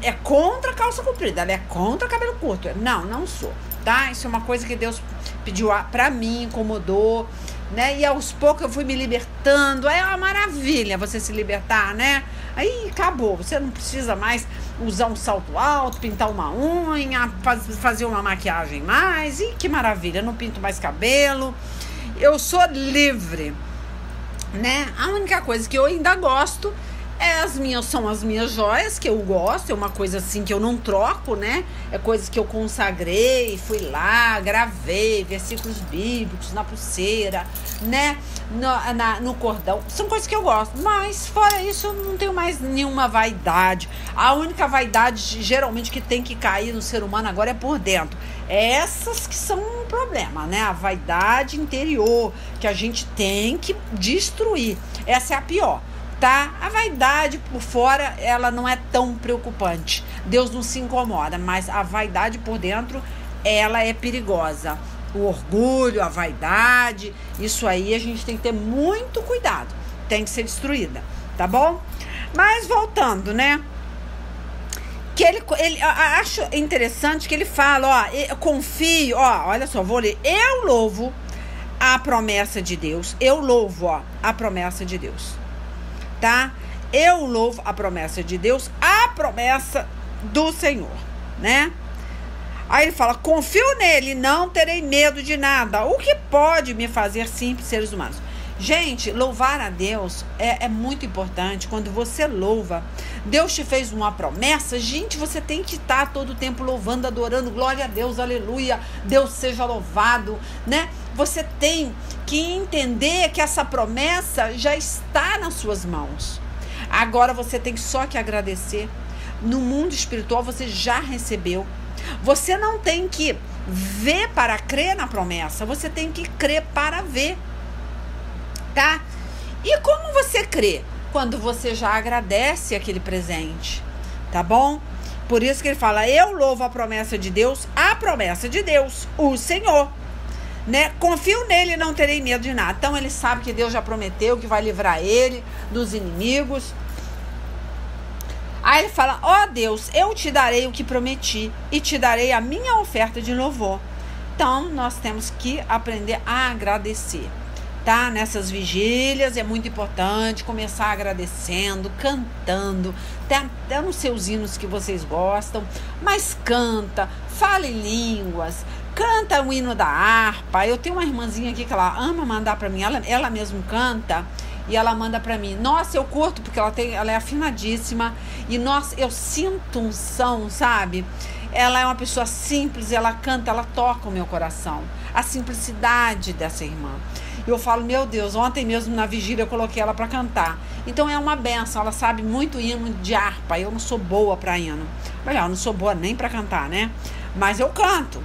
é contra calça comprida, ela é contra cabelo curto. Não, não sou, tá? Isso é uma coisa que Deus pediu pra mim, incomodou, né? E aos poucos eu fui me libertando. É uma maravilha você se libertar, né? Aí acabou, você não precisa mais usar um salto alto, pintar uma unha, fazer uma maquiagem mais. E que maravilha, eu não pinto mais cabelo. Eu sou livre, né? A única coisa que eu ainda gosto são as minhas joias, que eu gosto, é uma coisa assim que eu não troco, né? É coisa que eu consagrei, fui lá, gravei versículos bíblicos na pulseira, né? No cordão. São coisas que eu gosto, mas fora isso eu não tenho mais nenhuma vaidade. A única vaidade geralmente que tem que cair no ser humano agora é por dentro. Essas que são um problema, né? A vaidade interior que a gente tem que destruir. Essa é a pior. Tá? A vaidade por fora, ela não é tão preocupante. Deus não se incomoda, mas a vaidade por dentro, ela é perigosa. O orgulho, a vaidade, isso aí a gente tem que ter muito cuidado. Tem que ser destruída, tá bom? Mas voltando, né? Que ele acho interessante que ele fala, ó, eu confio, ó, olha só, vou ler. Eu louvo a promessa de Deus. Eu louvo, ó, a promessa de Deus. Tá? Eu louvo a promessa de Deus, a promessa do Senhor, né? Aí ele fala, confio nele, não terei medo de nada. O que pode me fazer simples seres humanos? Gente, louvar a Deus é muito importante. Quando você louva, Deus te fez uma promessa, gente, você tem que estar todo o tempo louvando, adorando, glória a Deus, aleluia, Deus seja louvado, né? Você tem que entender que essa promessa já está nas suas mãos. Agora você tem só que agradecer. No mundo espiritual você já recebeu. Você não tem que ver para crer na promessa, você tem que crer para ver. Tá? E como você crê? Quando você já agradece aquele presente, tá bom? Por isso que ele fala, eu louvo a promessa de Deus, o Senhor, né? Confio nele, não terei medo de nada. Então ele sabe que Deus já prometeu que vai livrar ele dos inimigos. Aí ele fala, ó Deus, eu te darei o que prometi e te darei a minha oferta de louvor. Então nós temos que aprender a agradecer. Tá? Nessas vigílias é muito importante começar agradecendo, cantando, até nos seus hinos que vocês gostam, mas canta, fala em línguas, canta o hino da harpa. Eu tenho uma irmãzinha aqui que ela ama mandar para mim, ela mesmo canta e ela manda para mim. Nossa, eu curto porque ela é afinadíssima e nossa, eu sinto um som, sabe? Ela é uma pessoa simples, ela canta, ela toca o meu coração. A simplicidade dessa irmã. Eu falo, meu Deus, ontem mesmo na vigília eu coloquei ela para cantar. Então é uma benção, ela sabe muito hino de harpa. Eu não sou boa para hino. Melhor, eu não sou boa nem para cantar, né? Mas eu canto.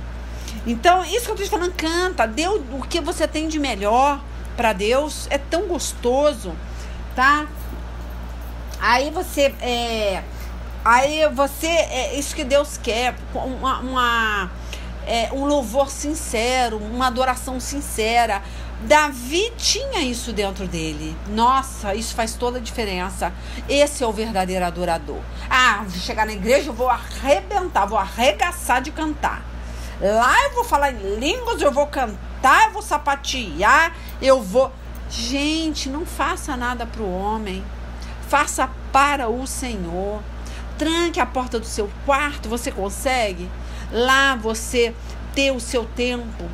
Então, isso que eu tô te falando, canta. Dê o que você tem de melhor para Deus. É tão gostoso, tá? Aí você isso que Deus quer, um louvor sincero, uma adoração sincera. Davi tinha isso dentro dele. Nossa, isso faz toda a diferença. Esse é o verdadeiro adorador. Vou chegar na igreja, eu vou arrebentar, vou arregaçar de cantar. Lá eu vou falar em línguas, eu vou cantar, eu vou sapatear, eu vou... Gente, não faça nada para o homem. Faça para o Senhor. Tranque a porta do seu quarto, você consegue? Lá você ter o seu tempo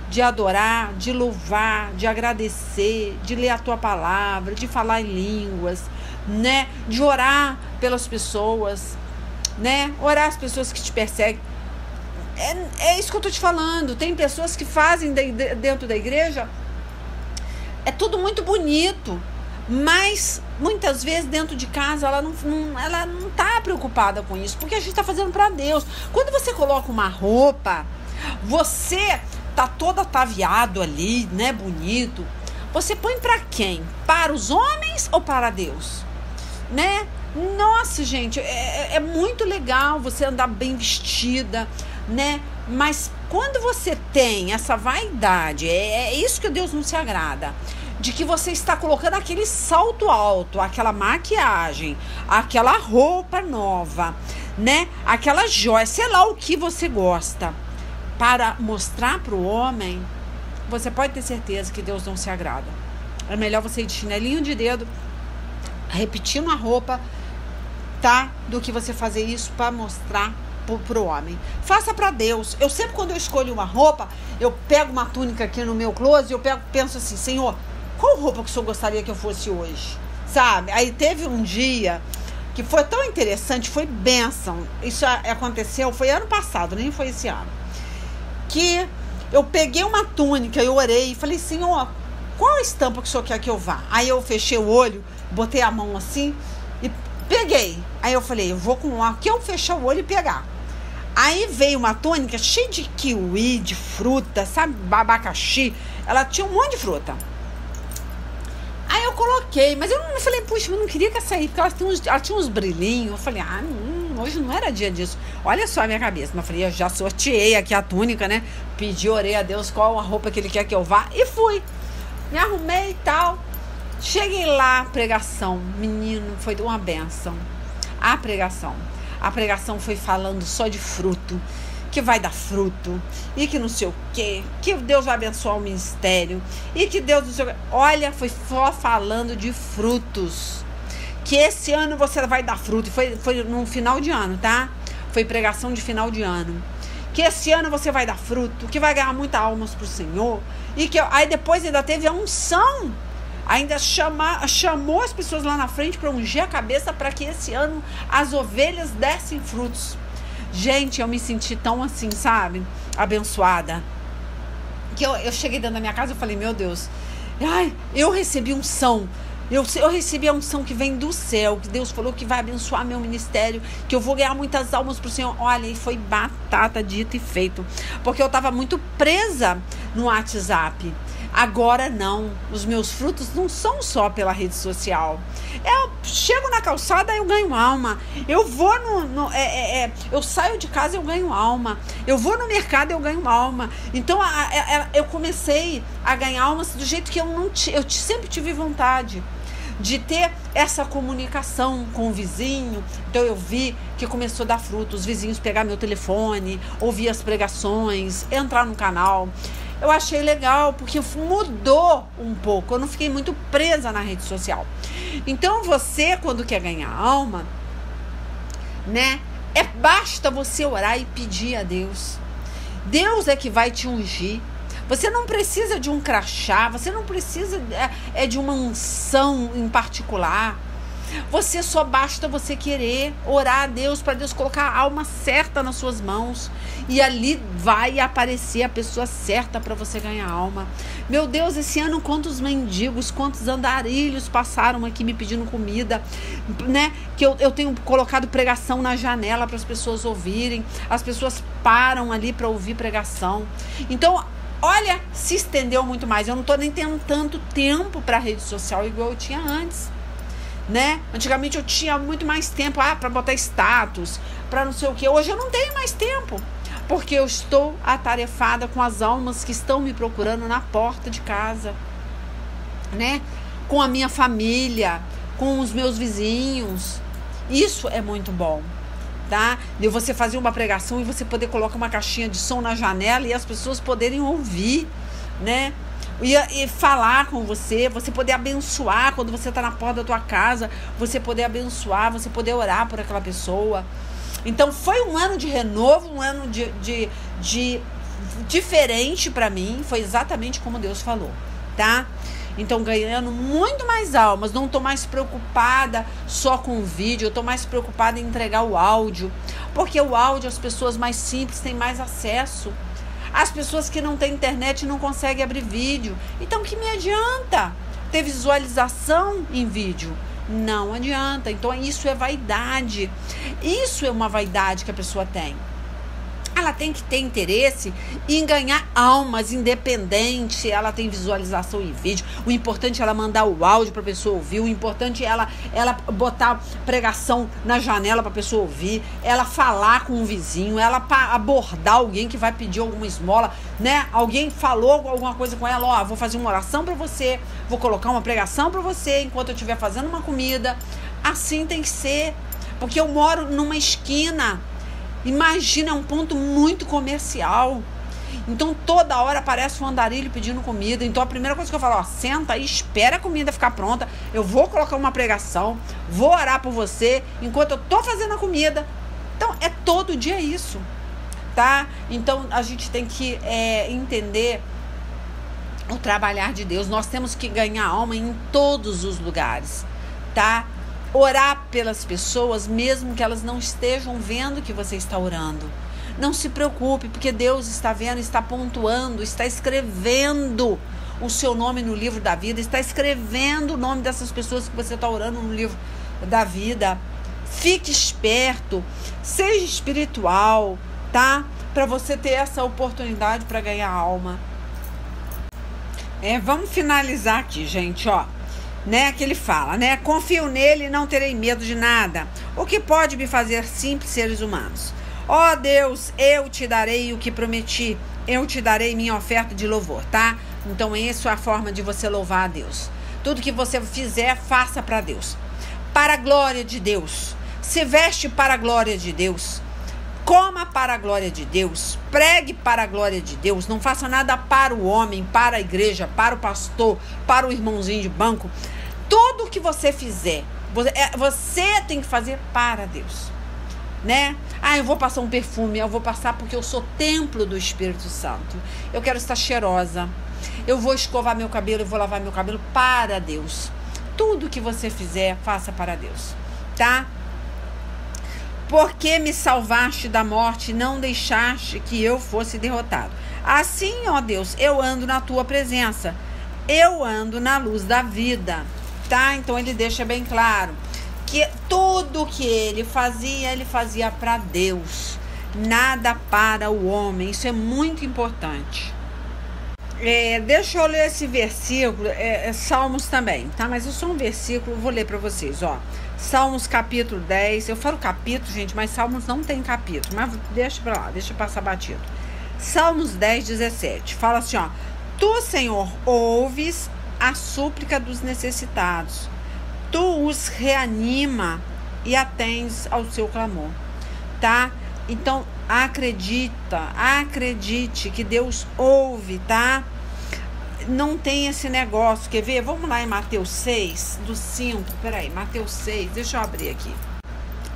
de adorar, de louvar, de agradecer, de ler a tua palavra, de falar em línguas, né? De orar pelas pessoas, né? Orar as pessoas que te perseguem. É isso que eu tô te falando. Tem pessoas que fazem dentro da igreja, é tudo muito bonito, mas muitas vezes dentro de casa ela não tá preocupada com isso, porque a gente tá fazendo para Deus. Quando você coloca uma roupa, você tá todo ataviado ali, né, bonito. Você põe para quem? Para os homens ou para Deus? Né? Nossa, gente, é muito legal você andar bem vestida, né? Mas quando você tem essa vaidade, é isso que Deus não se agrada. De que você está colocando aquele salto alto, aquela maquiagem, aquela roupa nova, né? Aquela joia, sei lá o que você gosta, para mostrar para o homem, você pode ter certeza que Deus não se agrada. É melhor você ir de chinelinho de dedo, repetindo a roupa, tá? Do que você fazer isso para mostrar pro homem. Faça para Deus. Eu sempre, quando eu escolho uma roupa, eu pego uma túnica aqui no meu closet, penso assim, Senhor, qual roupa que o Senhor gostaria que eu fosse hoje? Sabe? Aí teve um dia que foi tão interessante, foi bênção. Isso aconteceu, foi ano passado, nem foi esse ano. Que eu peguei uma túnica, eu orei e falei, Senhor, qual a estampa que o Senhor quer que eu vá? Aí eu fechei o olho, botei a mão assim e peguei. Aí eu falei, eu vou com aqui, eu fechar o olho e pegar. Aí veio uma túnica cheia de kiwi, de fruta, sabe, abacaxi. Ela tinha um monte de fruta. Aí eu coloquei, mas eu não falei, puxa, eu não queria que essa aí, porque ela tinha uns brilhinhos. Eu falei, hoje não era dia disso. Olha só a minha cabeça. Mas eu falei, eu já sorteei aqui a túnica, né? Pedi, orei a Deus qual a roupa que Ele quer que eu vá. E fui. Me arrumei e tal. Cheguei lá, pregação. Menino, foi uma bênção. A pregação foi falando só de fruto, que vai dar fruto, e que não sei o quê, que Deus vai abençoar o ministério, e que Deus não sei o quê. Olha, foi só falando de frutos, que esse ano você vai dar fruto, e foi no final de ano, tá? Foi pregação de final de ano, que esse ano você vai dar fruto, que vai ganhar muitas almas pro Senhor, e que aí depois ainda teve a unção, ainda chamou as pessoas lá na frente para ungir a cabeça para que esse ano as ovelhas dessem frutos. Gente, eu me senti tão assim, sabe? Abençoada. Que eu cheguei dentro da minha casa e falei, meu Deus, eu recebi unção. Eu recebi a unção que vem do céu, que Deus falou que vai abençoar meu ministério, que eu vou ganhar muitas almas pro Senhor. Olha, e foi batata, dito e feito. Porque eu tava muito presa no WhatsApp. Agora não, os meus frutos não são só pela rede social. Eu chego na calçada, eu ganho alma. Eu vou eu saio de casa, eu ganho alma. Eu vou no mercado, eu ganho alma. Então eu comecei a ganhar almas do jeito que eu sempre tive vontade de ter essa comunicação com o vizinho. Então eu vi que começou a dar fruto, os vizinhos pegar meu telefone, ouvir as pregações, entrar no canal. Eu achei legal, porque mudou um pouco. Eu não fiquei muito presa na rede social. Então você, quando quer ganhar alma, né? Basta você orar e pedir a Deus. Deus é que vai te ungir. Você não precisa de um crachá, você não precisa de uma unção em particular. Só basta você querer orar a Deus, para Deus colocar a alma certa nas suas mãos. E ali vai aparecer a pessoa certa para você ganhar alma. Meu Deus, esse ano quantos mendigos, quantos andarilhos passaram aqui me pedindo comida, né? Que eu tenho colocado pregação na janela para as pessoas ouvirem. As pessoas param ali para ouvir pregação. Então, olha, se estendeu muito mais. Eu não estou nem tendo tanto tempo para rede social igual eu tinha antes. Né? Antigamente eu tinha muito mais tempo para botar status, para não sei o que. Hoje eu não tenho mais tempo, porque eu estou atarefada com as almas que estão me procurando na porta de casa, né? Com a minha família, com os meus vizinhos. Isso é muito bom, tá? De você fazer uma pregação e você poder colocar uma caixinha de som na janela e as pessoas poderem ouvir, né? E falar com você poder abençoar quando você está na porta da tua casa, você poder abençoar, você poder orar por aquela pessoa. Então foi um ano de renovo, um ano de diferente para mim, foi exatamente como Deus falou, tá? Então ganhando muito mais almas, não estou mais preocupada só com o vídeo, eu estou mais preocupada em entregar o áudio, porque o áudio as pessoas mais simples têm mais acesso. As pessoas que não têm internet não conseguem abrir vídeo. Então, que me adianta ter visualização em vídeo? Não adianta. Então, isso é vaidade. Isso é uma vaidade que a pessoa tem. Ela tem que ter interesse em ganhar almas, independente se ela tem visualização em vídeo. O importante é ela mandar o áudio para a pessoa ouvir. O importante é ela botar pregação na janela para a pessoa ouvir. Ela falar com um vizinho. Ela abordar alguém que vai pedir alguma esmola, né? Alguém falou alguma coisa com ela. Ó, vou fazer uma oração para você. Vou colocar uma pregação para você enquanto eu estiver fazendo uma comida. Assim tem que ser. Porque eu moro numa esquina. Imagina, é um ponto muito comercial. Então toda hora aparece um andarilho pedindo comida. Então a primeira coisa que eu falo, ó, senta aí, espera a comida ficar pronta. Eu vou colocar uma pregação, vou orar por você enquanto eu tô fazendo a comida. Então é todo dia isso, tá? Então a gente tem que entender o trabalhar de Deus. Nós temos que ganhar alma em todos os lugares, tá? Orar pelas pessoas, mesmo que elas não estejam vendo que você está orando. Não se preocupe, porque Deus está vendo, está pontuando, está escrevendo o seu nome no livro da vida, está escrevendo o nome dessas pessoas que você está orando no livro da vida. Fique esperto, seja espiritual, tá? Para você ter essa oportunidade para ganhar alma. Vamos finalizar aqui, gente, ó. Né, que ele fala, né? Confio nele e não terei medo de nada. O que pode me fazer simples seres humanos? Ó Deus, eu te darei o que prometi. Eu te darei minha oferta de louvor, tá? Então essa é a forma de você louvar a Deus. Tudo que você fizer, faça para Deus. Para a glória de Deus. Se veste para a glória de Deus. Coma para a glória de Deus. Pregue para a glória de Deus. Não faça nada para o homem, para a igreja, para o pastor, para o irmãozinho de banco. Tudo que você fizer, você tem que fazer para Deus, né? Eu vou passar um perfume, eu vou passar porque eu sou templo do Espírito Santo. Eu quero estar cheirosa. Eu vou escovar meu cabelo, eu vou lavar meu cabelo para Deus. Tudo que você fizer, faça para Deus, tá? Porque me salvaste da morte e não deixaste que eu fosse derrotado. Assim, ó Deus, eu ando na tua presença. Eu ando na luz da vida. Tá? Então ele deixa bem claro que tudo que ele fazia para Deus, nada para o homem. Isso é muito importante. Deixa eu ler esse versículo, Salmos também, tá? Mas é só um versículo, vou ler para vocês, ó. Salmos capítulo 10, eu falo capítulo, gente, mas Salmos não tem capítulo, mas deixa pra lá, deixa passar batido. Salmos 10, 17, fala assim, ó. Tu, Senhor, ouves a súplica dos necessitados. Tu os reanima e atendes ao seu clamor, tá? Então, acredite que Deus ouve, tá? Não tem esse negócio, quer ver? Vamos lá em Mateus 6, do 5, peraí, Mateus 6, deixa eu abrir aqui.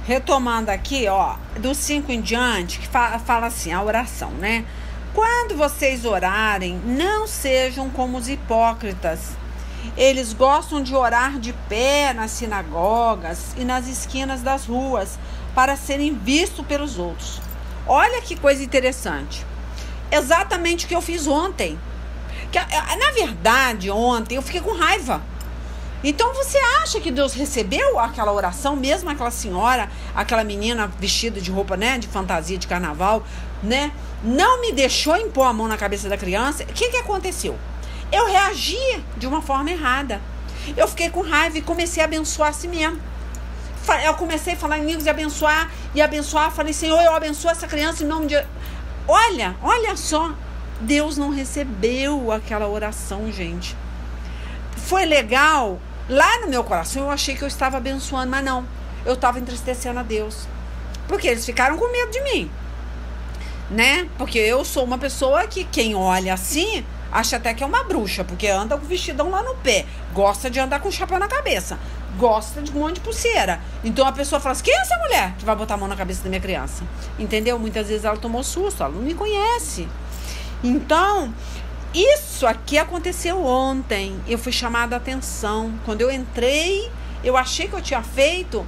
Retomando aqui, ó, do 5 em diante, que fala assim, a oração, né? Quando vocês orarem, não sejam como os hipócritas. Eles gostam de orar de pé nas sinagogas e nas esquinas das ruas para serem vistos pelos outros. Olha que coisa interessante. Exatamente o que eu fiz ontem. Na verdade, ontem eu fiquei com raiva. Então você acha que Deus recebeu aquela oração, mesmo aquela senhora, aquela menina vestida de roupa, né, de fantasia de carnaval, né, não me deixou impor a mão na cabeça da criança? O que aconteceu? Eu reagi de uma forma errada. Eu fiquei com raiva e comecei a abençoar a si mesmo. Eu comecei a falar em línguas e abençoar. Falei, Senhor, eu abençoo essa criança em nome de... Olha só. Deus não recebeu aquela oração, gente. Foi legal. Lá no meu coração eu achei que eu estava abençoando, mas não. Eu estava entristecendo a Deus. Porque eles ficaram com medo de mim, né? Porque eu sou uma pessoa que quem olha assim acha até que é uma bruxa, porque anda com vestidão lá no pé, gosta de andar com chapéu na cabeça, gosta de um monte de pulseira. Então a pessoa fala assim, quem é essa mulher que vai botar a mão na cabeça da minha criança? Entendeu? Muitas vezes ela tomou susto, ela não me conhece. Então, isso aqui aconteceu ontem. Eu fui chamada a atenção. Quando eu entrei, eu achei que eu tinha feito,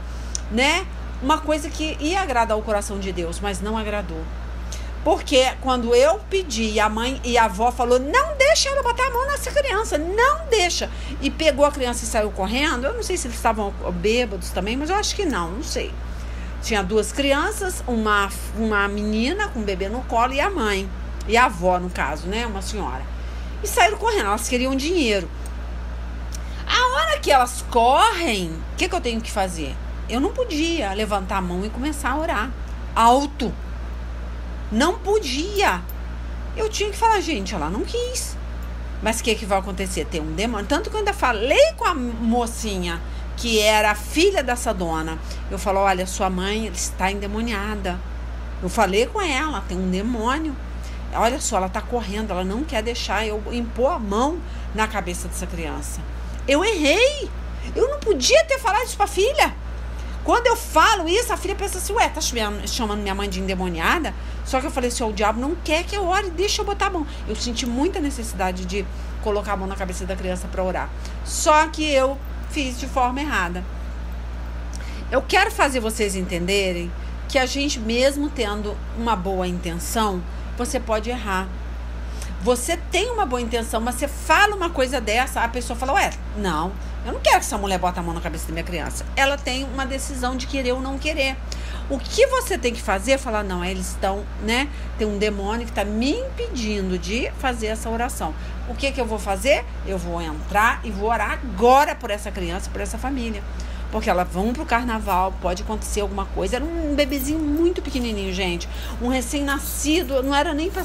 né, uma coisa que ia agradar o coração de Deus, mas não agradou. Porque quando eu pedi, a mãe e a avó falou, não deixa ela botar a mão nessa criança, não deixa. E pegou a criança e saiu correndo. Eu não sei se eles estavam bêbados também, mas eu acho que não sei. Tinha 2 crianças, uma menina com um bebê no colo e a mãe. E a avó, no caso, né? Uma senhora. E saíram correndo, elas queriam dinheiro. A hora que elas correm, o que eu tenho que fazer? Eu não podia levantar a mão e começar a orar alto. Não podia. Eu tinha que falar, gente, ela não quis. Mas o que vai acontecer? Tem um demônio. Tanto que eu ainda falei com a mocinha, que era a filha dessa dona. Eu falo, olha, sua mãe está endemoniada. Eu falei com ela, tem um demônio. Olha só, ela está correndo, ela não quer deixar eu impor a mão na cabeça dessa criança. Eu errei. Eu não podia ter falado isso para a filha. Quando eu falo isso, a filha pensa assim, ué, tá chamando minha mãe de endemoniada? Só que eu falei assim, o diabo não quer que eu ore, deixa eu botar a mão. Eu senti muita necessidade de colocar a mão na cabeça da criança para orar. Só que eu fiz de forma errada. Eu quero fazer vocês entenderem que a gente, mesmo tendo uma boa intenção, você pode errar. Você tem uma boa intenção, mas você fala uma coisa dessa, a pessoa fala, ué, não, eu não quero que essa mulher bote a mão na cabeça da minha criança. Ela tem uma decisão de querer ou não querer. O que você tem que fazer é falar, não, eles estão, né? Tem um demônio que está me impedindo de fazer essa oração. O que eu vou fazer? Eu vou entrar e vou orar agora por essa criança, por essa família. Porque elas vão pro carnaval, pode acontecer alguma coisa. Era um bebezinho muito pequenininho, gente. Um recém-nascido, não era nem para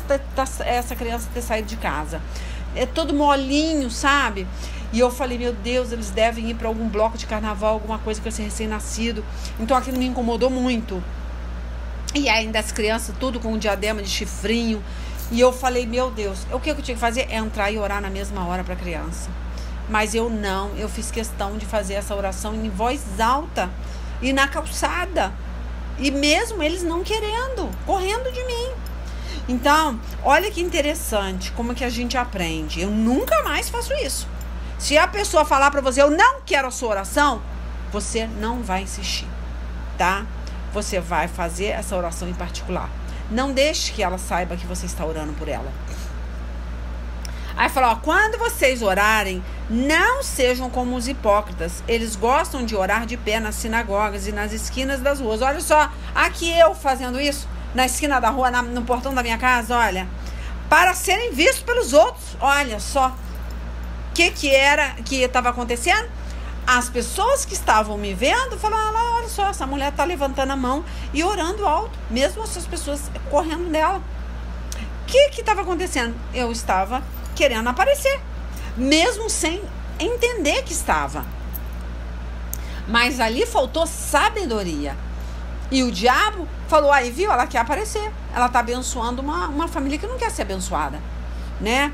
essa criança ter saído de casa. É todo molinho, sabe? E eu falei, meu Deus, eles devem ir para algum bloco de carnaval, alguma coisa com esse recém-nascido. Então aquilo me incomodou muito. E ainda as crianças, tudo com um diadema de chifrinho. E eu falei, meu Deus, o que eu tinha que fazer? É entrar e orar na mesma hora para a criança. Mas eu fiz questão de fazer essa oração em voz alta e na calçada. E mesmo eles não querendo, correndo de mim. Então, olha que interessante como que a gente aprende. Eu nunca mais faço isso. Se a pessoa falar para você, eu não quero a sua oração, você não vai insistir, tá? Você vai fazer essa oração em particular. Não deixe que ela saiba que você está orando por ela. Aí falou, ó, quando vocês orarem, não sejam como os hipócritas. Eles gostam de orar de pé nas sinagogas e nas esquinas das ruas. Olha só, aqui eu fazendo isso, na esquina da rua, no portão da minha casa, olha. Para serem vistos pelos outros. Olha só. O que era que estava acontecendo? As pessoas que estavam me vendo falaram, olha só, essa mulher está levantando a mão e orando alto. Mesmo essas pessoas correndo dela. O que estava acontecendo? Eu estava querendo aparecer, mesmo sem entender que estava. Mas ali faltou sabedoria. E o diabo falou, aí viu, ela quer aparecer. Ela está abençoando uma família que não quer ser abençoada, né?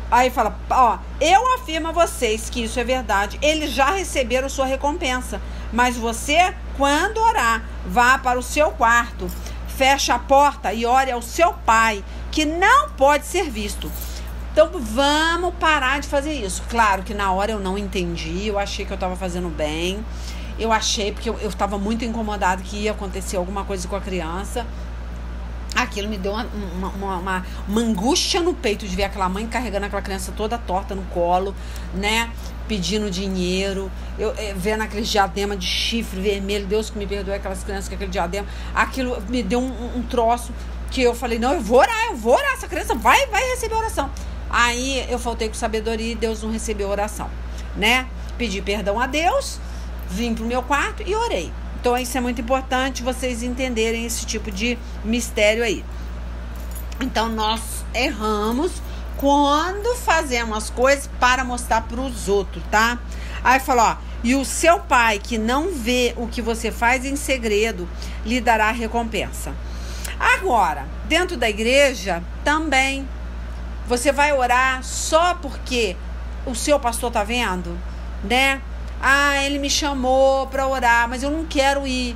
Aí fala, ó, eu afirmo a vocês que isso é verdade. Eles já receberam sua recompensa. Mas você, quando orar, vá para o seu quarto, feche a porta e ore ao seu pai, que não pode ser visto. Então, vamos parar de fazer isso. Claro que na hora eu não entendi, eu achei que eu estava fazendo bem. Eu achei, porque eu estava muito incomodada que ia acontecer alguma coisa com a criança. Aquilo me deu uma angústia no peito de ver aquela mãe carregando aquela criança toda torta no colo, né? Pedindo dinheiro, vendo aquele diadema de chifre vermelho. Deus que me perdoe, aquelas crianças com aquele diadema. Aquilo me deu um troço que eu falei, não, eu vou orar, essa criança vai receber oração. Aí eu faltei com sabedoria e Deus não recebeu oração, né? Pedi perdão a Deus, vim pro meu quarto e orei. Então isso é muito importante vocês entenderem esse tipo de mistério aí. Então nós erramos quando fazemos as coisas para mostrar para os outros, tá? Aí falou, ó, e o seu pai que não vê o que você faz em segredo lhe dará recompensa. Agora, dentro da igreja também, você vai orar só porque o seu pastor tá vendo, né? Ah, ele me chamou para orar, mas eu não quero ir.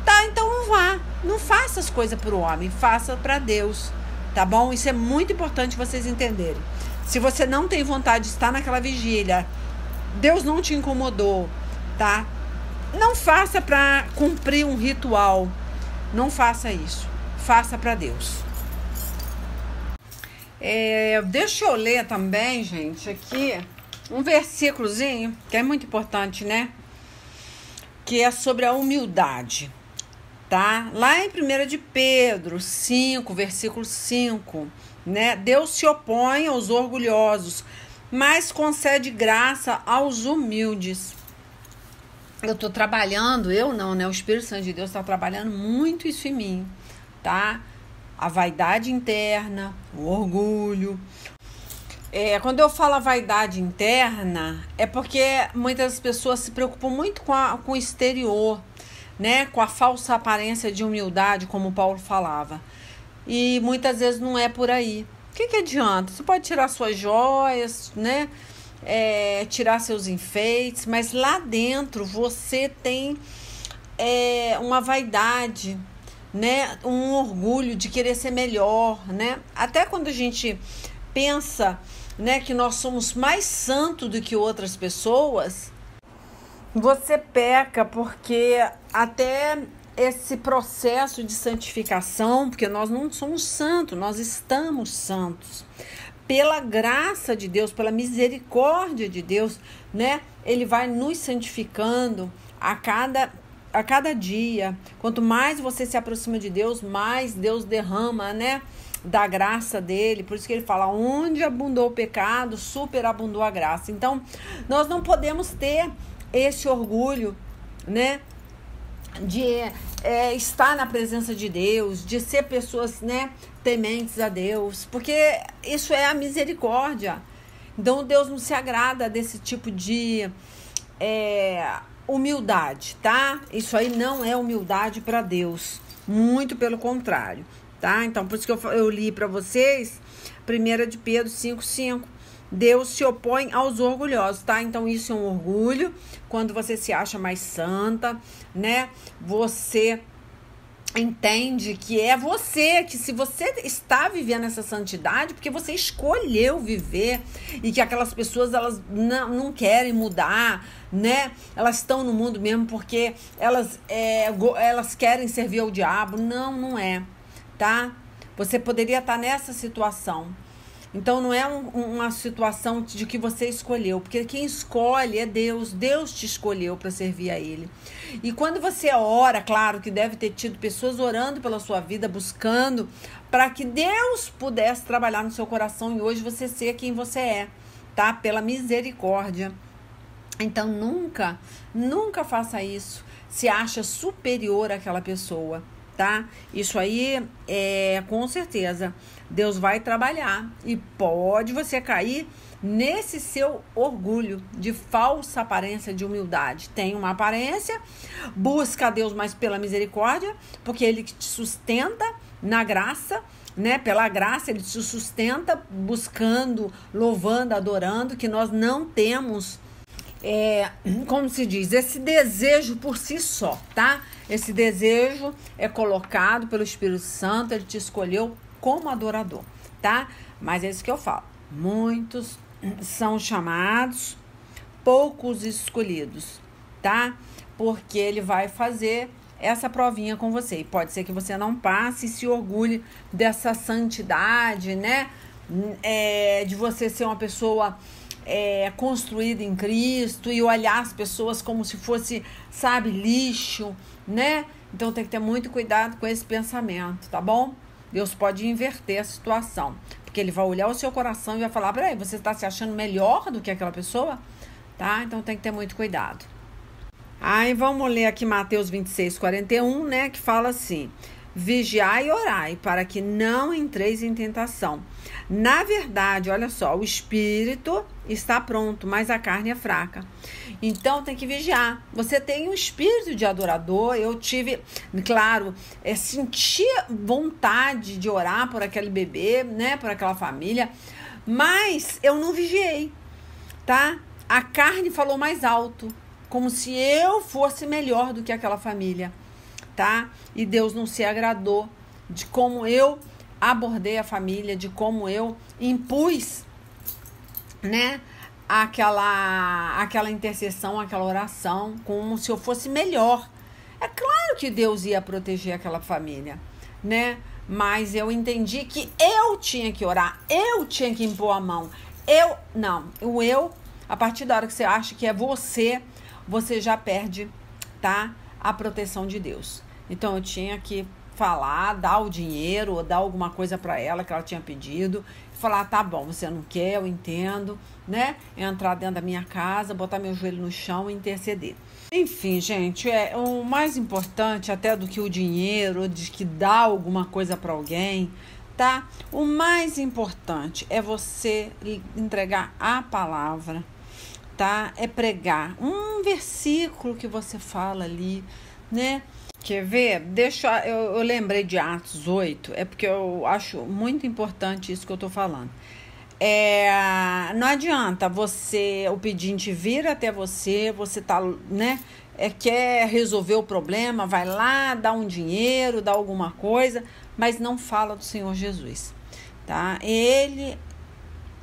Tá, então não vá. Não faça as coisas pro homem, faça para Deus, tá bom? Isso é muito importante vocês entenderem. Se você não tem vontade de estar naquela vigília, Deus não te incomodou, tá? Não faça para cumprir um ritual. Não faça isso. Faça para Deus. Deixa eu ler também, gente, aqui um versículozinho que é muito importante, né? Que é sobre a humildade. tá? Lá em 1 de Pedro 5, versículo 5, né? Deus se opõe aos orgulhosos, mas concede graça aos humildes. Eu tô trabalhando, eu não, né? O Espírito Santo de Deus está trabalhando muito isso em mim, tá? A vaidade interna, o orgulho. Quando eu falo a vaidade interna, é porque muitas pessoas se preocupam muito com o exterior, né? Com a falsa aparência de humildade, como Paulo falava. E muitas vezes não é por aí. O que adianta? Você pode tirar suas joias, né? Tirar seus enfeites, mas lá dentro você tem uma vaidade, né? Um orgulho de querer ser melhor, né? Até quando a gente pensa, né, que nós somos mais santos do que outras pessoas, você peca, porque até esse processo de santificação, porque nós não somos santos, nós estamos santos. Pela graça de Deus, pela misericórdia de Deus, né? Ele vai nos santificando a cada dia. Quanto mais você se aproxima de Deus, mais Deus derrama, né, da graça dele. Por isso que ele fala, onde abundou o pecado, superabundou a graça. Então, nós não podemos ter esse orgulho, né, de estar na presença de Deus, de ser pessoas, né, tementes a Deus, porque isso é a misericórdia. Então Deus não se agrada desse tipo de humildade, tá? Isso aí não é humildade para Deus, muito pelo contrário, tá? Então por isso que eu li para vocês 1 de Pedro 5:5. Deus se opõe aos orgulhosos, tá? Então isso é um orgulho, quando você se acha mais santa, né? Você entende que é você, que se você está vivendo essa santidade, porque você escolheu viver, e que aquelas pessoas, elas não querem mudar, né? Elas estão no mundo mesmo porque elas querem servir ao diabo. Não é, tá? Você poderia estar nessa situação. Então não é uma situação de que você escolheu, porque quem escolhe é Deus. Deus te escolheu para servir a Ele. E quando você ora, claro que deve ter tido pessoas orando pela sua vida, buscando para que Deus pudesse trabalhar no seu coração e hoje você ser quem você é, tá? Pela misericórdia. Então nunca faça isso. Se acha superior àquela pessoa, tá? Isso aí com certeza Deus vai trabalhar e pode você cair nesse seu orgulho de falsa aparência de humildade. Tem uma aparência, busca a Deus mais pela misericórdia, porque Ele te sustenta na graça, né? Pela graça Ele te sustenta buscando, louvando, adorando, que nós não temos como se diz, esse desejo por si só, tá? Esse desejo é colocado pelo Espírito Santo, Ele te escolheu como adorador, tá? Mas é isso que eu falo. Muitos são chamados, poucos escolhidos, tá? Porque Ele vai fazer essa provinha com você. E pode ser que você não passe e se orgulhe dessa santidade, né? De você ser uma pessoa construída em Cristo e olhar as pessoas como se fosse, sabe, lixo, né? Então tem que ter muito cuidado com esse pensamento, tá bom? Deus pode inverter a situação, porque Ele vai olhar o seu coração e vai falar, peraí, você está se achando melhor do que aquela pessoa? Tá? Então tem que ter muito cuidado. Aí vamos ler aqui Mateus 26:41, né? Que fala assim, vigiai e orai, para que não entreis em tentação. Na verdade, olha só, o espírito está pronto, mas a carne é fraca. Então tem que vigiar. Você tem um espírito de adorador. Eu tive, claro, senti vontade de orar por aquele bebê, né, por aquela família, mas eu não vigiei, tá? A carne falou mais alto, como se eu fosse melhor do que aquela família, tá? E Deus não se agradou de como eu abordei a família, de como eu impus, né, aquela intercessão, aquela oração, como se eu fosse melhor. É claro que Deus ia proteger aquela família, né? Mas eu entendi que eu tinha que orar, eu tinha que impor a mão. A partir da hora que você acha que é você já perde, tá? A proteção de Deus. Então eu tinha que falar, dar o dinheiro ou dar alguma coisa para ela que ela tinha pedido, falar, tá bom, você não quer, eu entendo, né? Entrar dentro da minha casa, botar meu joelho no chão e interceder. Enfim, gente, o mais importante até do que o dinheiro, de que dá alguma coisa para alguém, tá? O mais importante é você entregar a palavra, tá? É pregar um versículo que você fala ali, né? Quer ver? Eu lembrei de Atos 8, é porque eu acho muito importante isso que eu tô falando. Não adianta o pedinte vir até você tá, né? Quer resolver o problema, vai lá, dá um dinheiro, dá alguma coisa, mas não fala do Senhor Jesus, tá? Ele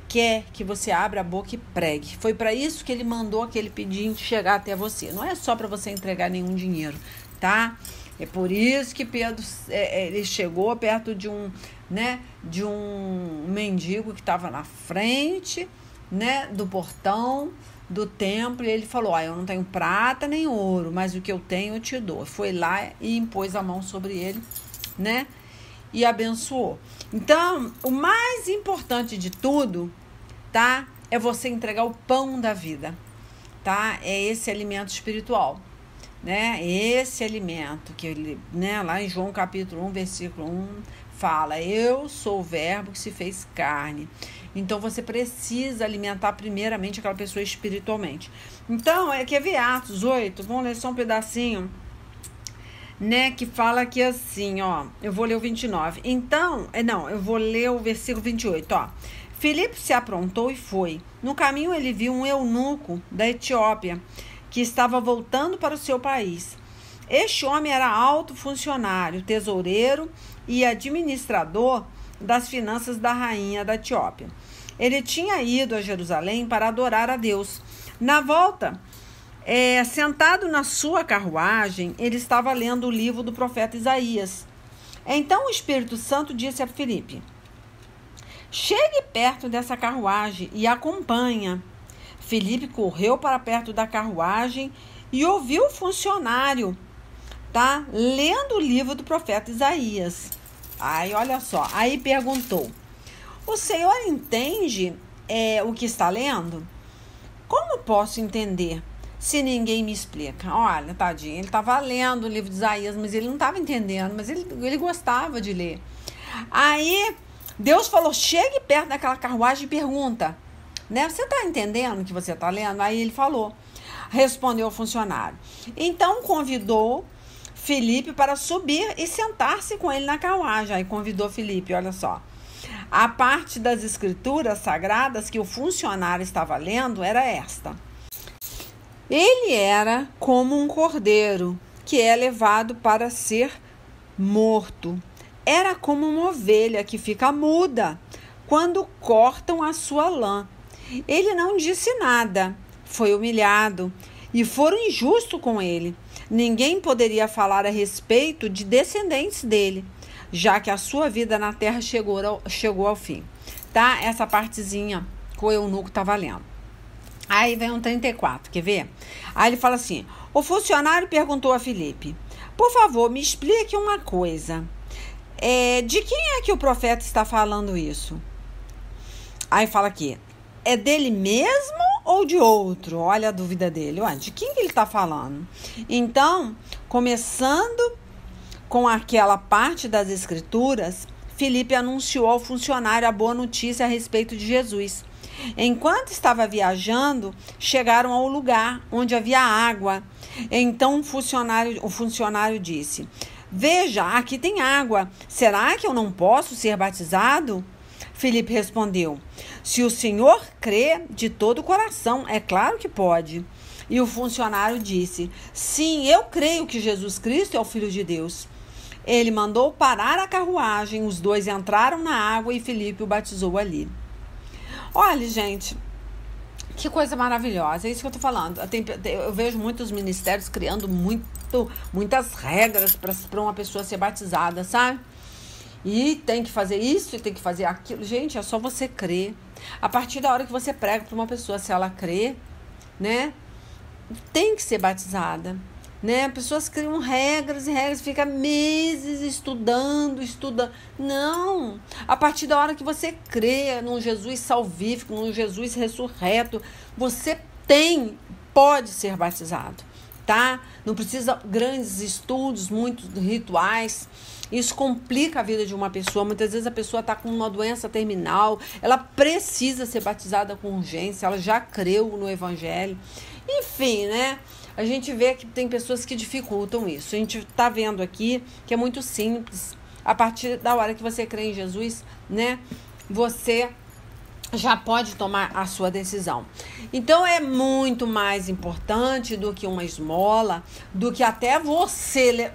quer que você abra a boca e pregue. Foi para isso que ele mandou aquele pedinte chegar até você. Não é só para você entregar nenhum dinheiro, tá? É por isso que Pedro ele chegou perto de um mendigo que estava na frente, né, do portão do templo, e ele falou, eu não tenho prata nem ouro, mas o que eu tenho eu te dou. Foi lá e impôs a mão sobre ele, né, e abençoou. Então, o mais importante de tudo, tá, é você entregar o pão da vida, tá, é esse alimento espiritual, né, esse alimento que ele, né, lá em João capítulo 1, versículo 1, fala, eu sou o verbo que se fez carne. Então, você precisa alimentar primeiramente aquela pessoa espiritualmente. Então, quer ver Atos 8? Vamos ler só um pedacinho, né, que fala aqui assim, ó, eu vou ler o 29. Então, eu vou ler o versículo 28, ó. Filipe se aprontou e foi. No caminho, ele viu um eunuco da Etiópia, que estava voltando para o seu país. Este homem era alto funcionário, tesoureiro e administrador das finanças da rainha da Etiópia. Ele tinha ido a Jerusalém para adorar a Deus. Na volta, sentado na sua carruagem, ele estava lendo o livro do profeta Isaías. Então o Espírito Santo disse a Filipe, chegue perto dessa carruagem e acompanha. Filipe correu para perto da carruagem e ouviu o funcionário, tá, lendo o livro do profeta Isaías. Aí, olha só, aí perguntou, o senhor entende o que está lendo? Como posso entender se ninguém me explica? Olha, tadinho, ele estava lendo o livro de Isaías, mas ele não estava entendendo, mas ele gostava de ler. Aí, Deus falou, chegue perto daquela carruagem e pergunta, né, você está entendendo o que você está lendo? Aí ele falou, respondeu o funcionário. Então, convidou Filipe para subir e sentar-se com ele na carruagem. Aí convidou Filipe, olha só. A parte das escrituras sagradas que o funcionário estava lendo era esta. Ele era como um cordeiro que é levado para ser morto. Era como uma ovelha que fica muda quando cortam a sua lã. Ele não disse nada, foi humilhado e foram injustos com ele. Ninguém poderia falar a respeito de descendentes dele, já que a sua vida na terra chegou ao fim. Tá? Essa partezinha que o eunuco estava lendo. Aí vem um 34, quer ver? Aí ele fala assim, o funcionário perguntou a Filipe, por favor, me explique uma coisa. De quem é que o profeta está falando isso? Aí fala aqui, é dele mesmo ou de outro? Olha a dúvida dele. Ué, de quem que ele está falando? Então, começando com aquela parte das escrituras, Filipe anunciou ao funcionário a boa notícia a respeito de Jesus. Enquanto estava viajando, chegaram ao lugar onde havia água. Então o funcionário disse, veja, aqui tem água. Será que eu não posso ser batizado? Filipe respondeu, se o senhor crê de todo o coração, é claro que pode. E o funcionário disse, sim, eu creio que Jesus Cristo é o Filho de Deus. Ele mandou parar a carruagem, os dois entraram na água e Filipe o batizou ali. Olha, gente, que coisa maravilhosa, é isso que eu tô falando. Eu vejo muitos ministérios criando muitas regras para uma pessoa ser batizada, sabe? E tem que fazer isso, e tem que fazer aquilo. Gente, é só você crer. A partir da hora que você prega para uma pessoa, se ela crê, né, tem que ser batizada. né? Pessoas criam regras e regras, fica meses estudando. Não! A partir da hora que você crê num Jesus salvífico, num Jesus ressurreto, você pode ser batizado, tá? Não precisa grandes estudos, muitos rituais. Isso complica a vida de uma pessoa. Muitas vezes a pessoa está com uma doença terminal, ela precisa ser batizada com urgência, ela já creu no Evangelho. Enfim, né? A gente vê que tem pessoas que dificultam isso. A gente está vendo aqui que é muito simples. A partir da hora que você crê em Jesus, né? Você já pode tomar a sua decisão. Então é muito mais importante do que uma esmola, do que até você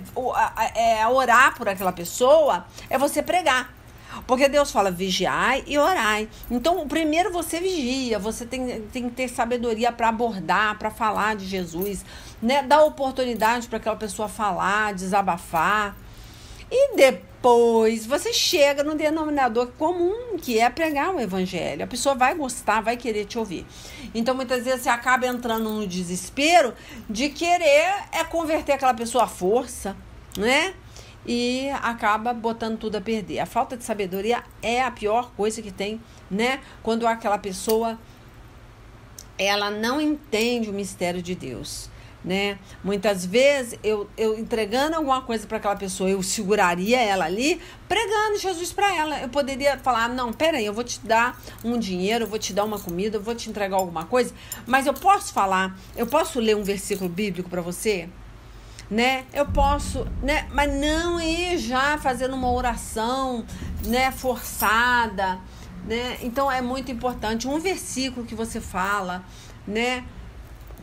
orar por aquela pessoa, é você pregar. Porque Deus fala vigiai e orai. Então, primeiro você vigia, você tem que ter sabedoria para abordar, para falar de Jesus, né? Dar oportunidade para aquela pessoa falar, desabafar. E depois você chega no denominador comum, que é pregar o evangelho. A pessoa vai gostar, vai querer te ouvir. Então, muitas vezes você acaba entrando no desespero de querer converter aquela pessoa à força, né? E acaba botando tudo a perder. A falta de sabedoria é a pior coisa que tem, né? Quando aquela pessoa, ela não entende o mistério de Deus, né? Muitas vezes, eu entregando alguma coisa para aquela pessoa, eu seguraria ela ali, pregando Jesus para ela. Eu poderia falar, não, peraí, eu vou te dar um dinheiro, eu vou te dar uma comida, eu vou te entregar alguma coisa, mas eu posso ler um versículo bíblico para você? Né? Eu posso, né? Mas não ir já fazendo uma oração, né, forçada, né? Então é muito importante um versículo que você fala, né?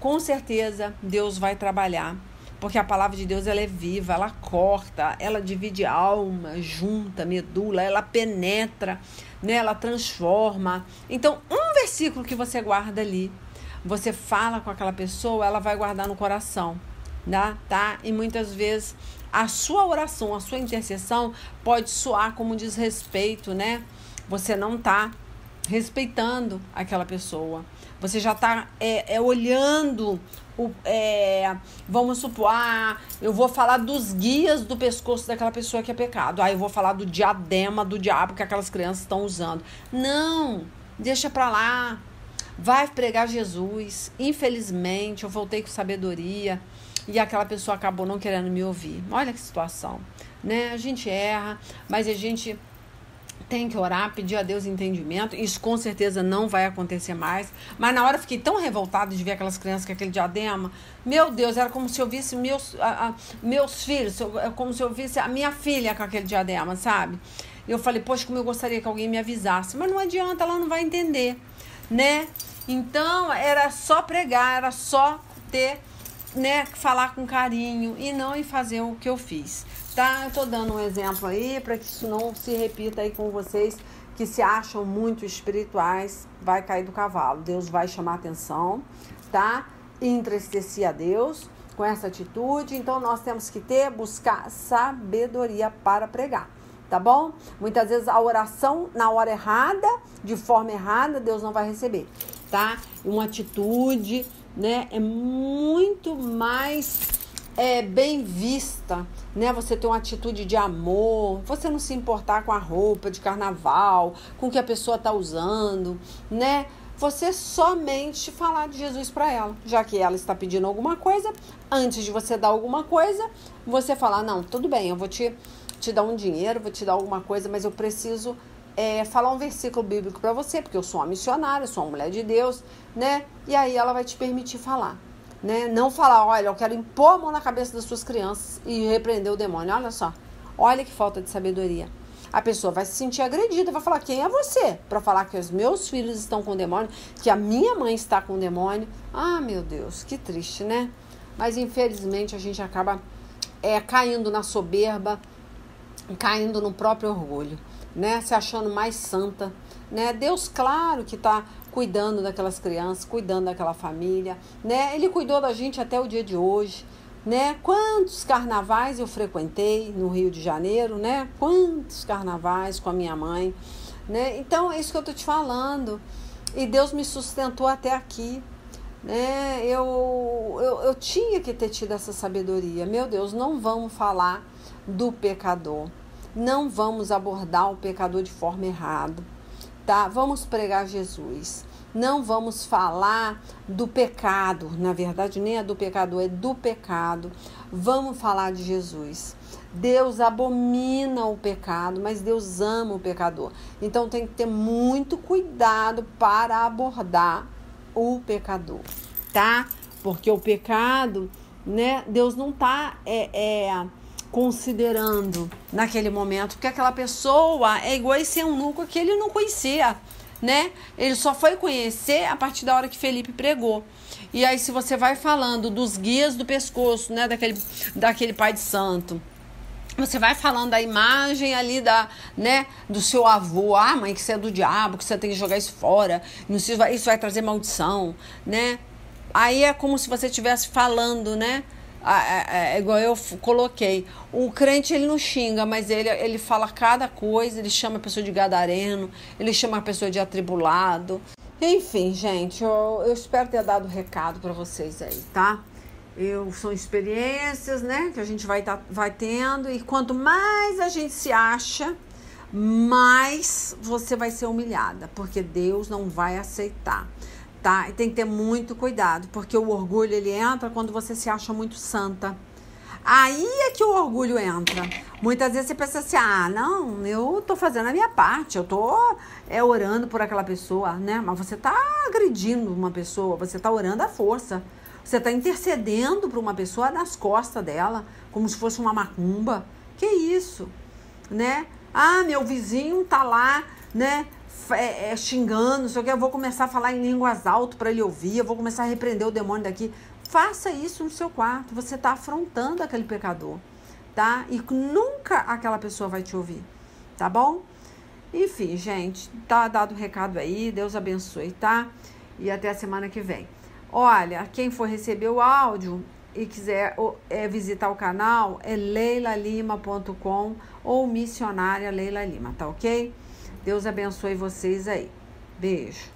Com certeza Deus vai trabalhar, porque a palavra de Deus, ela é viva, ela corta, ela divide alma, junta, medula, ela penetra, né? Ela transforma. Então um versículo que você guarda ali, você fala com aquela pessoa, ela vai guardar no coração. Tá? E muitas vezes a sua oração, a sua intercessão pode soar como desrespeito, né? Você não tá respeitando aquela pessoa. Você já tá olhando, vamos supor, eu vou falar dos guias do pescoço daquela pessoa que é pecado. Eu vou falar do diadema do diabo que aquelas crianças estão usando. Não, deixa pra lá. Vai pregar Jesus. Infelizmente, eu voltei com sabedoria e aquela pessoa acabou não querendo me ouvir. Olha que situação, né? A gente erra, mas a gente tem que orar, pedir a Deus entendimento. Isso com certeza não vai acontecer mais. Mas na hora eu fiquei tão revoltada de ver aquelas crianças com aquele diadema. Meu Deus, era como se eu visse meus filhos, como se eu visse a minha filha com aquele diadema, sabe? Eu falei, poxa, como eu gostaria que alguém me avisasse. Mas não adianta, ela não vai entender, né? Então, era só pregar, era só ter, né, falar com carinho e não em fazer o que eu fiz, tá? Eu tô dando um exemplo aí para que isso não se repita aí com vocês que se acham muito espirituais. Vai cair do cavalo, Deus vai chamar atenção, tá? E entristecer a Deus com essa atitude. Então nós temos que buscar sabedoria para pregar, tá bom? Muitas vezes a oração na hora errada, de forma errada, Deus não vai receber, tá? Uma atitude, né, é muito mais bem vista, né? Você ter uma atitude de amor, você não se importar com a roupa de carnaval, com o que a pessoa está usando, né? Você somente falar de Jesus para ela, já que ela está pedindo alguma coisa, antes de você dar alguma coisa, você falar, não, tudo bem, eu vou te dar um dinheiro, vou te dar alguma coisa, mas eu preciso falar um versículo bíblico para você, porque eu sou uma missionária, eu sou uma mulher de Deus, né? E aí ela vai te permitir falar, né? Não falar, olha, eu quero impor a mão na cabeça das suas crianças e repreender o demônio. Olha só, olha que falta de sabedoria. A pessoa vai se sentir agredida, vai falar, quem é você? Para falar que os meus filhos estão com demônio, que a minha mãe está com demônio. Ah, meu Deus, que triste, né? Mas infelizmente a gente acaba caindo na soberba, caindo no próprio orgulho, né? Se achando mais santa, né? Deus, claro que está cuidando daquelas crianças, cuidando daquela família, né? Ele cuidou da gente até o dia de hoje, né? Quantos carnavais eu frequentei no Rio de Janeiro, né? Quantos carnavais com a minha mãe, né? Então é isso que eu tô te falando. E Deus me sustentou até aqui, né? Eu tinha que ter tido essa sabedoria. Meu Deus, não vamos falar do pecador. Não vamos abordar o pecador de forma errada, tá? Vamos pregar Jesus. Não vamos falar do pecado. Na verdade, nem é do pecador, é do pecado. Vamos falar de Jesus. Deus abomina o pecado, mas Deus ama o pecador. Então tem que ter muito cuidado para abordar o pecador, tá? Porque o pecado, né, Deus não está considerando naquele momento, porque aquela pessoa é igual esse eunuco que ele não conhecia, né? Ele só foi conhecer a partir da hora que Felipe pregou. E aí, se você vai falando dos guias do pescoço, né, daquele pai de santo, você vai falando da imagem ali do seu avô, mãe, que você é do diabo, que você tem que jogar isso fora, isso vai trazer maldição, né? Aí é como se você estivesse falando, né? Igual eu coloquei, o crente ele não xinga, mas ele fala cada coisa, ele chama a pessoa de gadareno, ele chama a pessoa de atribulado. Enfim, gente, eu espero ter dado recado para vocês aí, tá? São experiências, né, que a gente vai tendo, e quanto mais a gente se acha, mais você vai ser humilhada, porque Deus não vai aceitar. Tá? E tem que ter muito cuidado, porque o orgulho ele entra quando você se acha muito santa. Aí é que o orgulho entra. Muitas vezes você pensa assim, não, eu tô fazendo a minha parte, eu tô orando por aquela pessoa, né? Mas você tá agredindo uma pessoa, você tá orando à força. Você tá intercedendo por uma pessoa nas costas dela, como se fosse uma macumba. Que isso, né? Meu vizinho tá lá, né? Xingando, não sei o que, eu vou começar a falar em línguas altas para ele ouvir, eu vou começar a repreender o demônio daqui. Faça isso no seu quarto, você está afrontando aquele pecador, tá? E nunca aquela pessoa vai te ouvir, tá bom? Enfim, gente, tá dado o recado aí, Deus abençoe, tá? E até a semana que vem. Olha, quem for receber o áudio e quiser visitar o canal, é leilalima.com ou missionária Leila Lima, tá ok? Deus abençoe vocês aí. Beijo.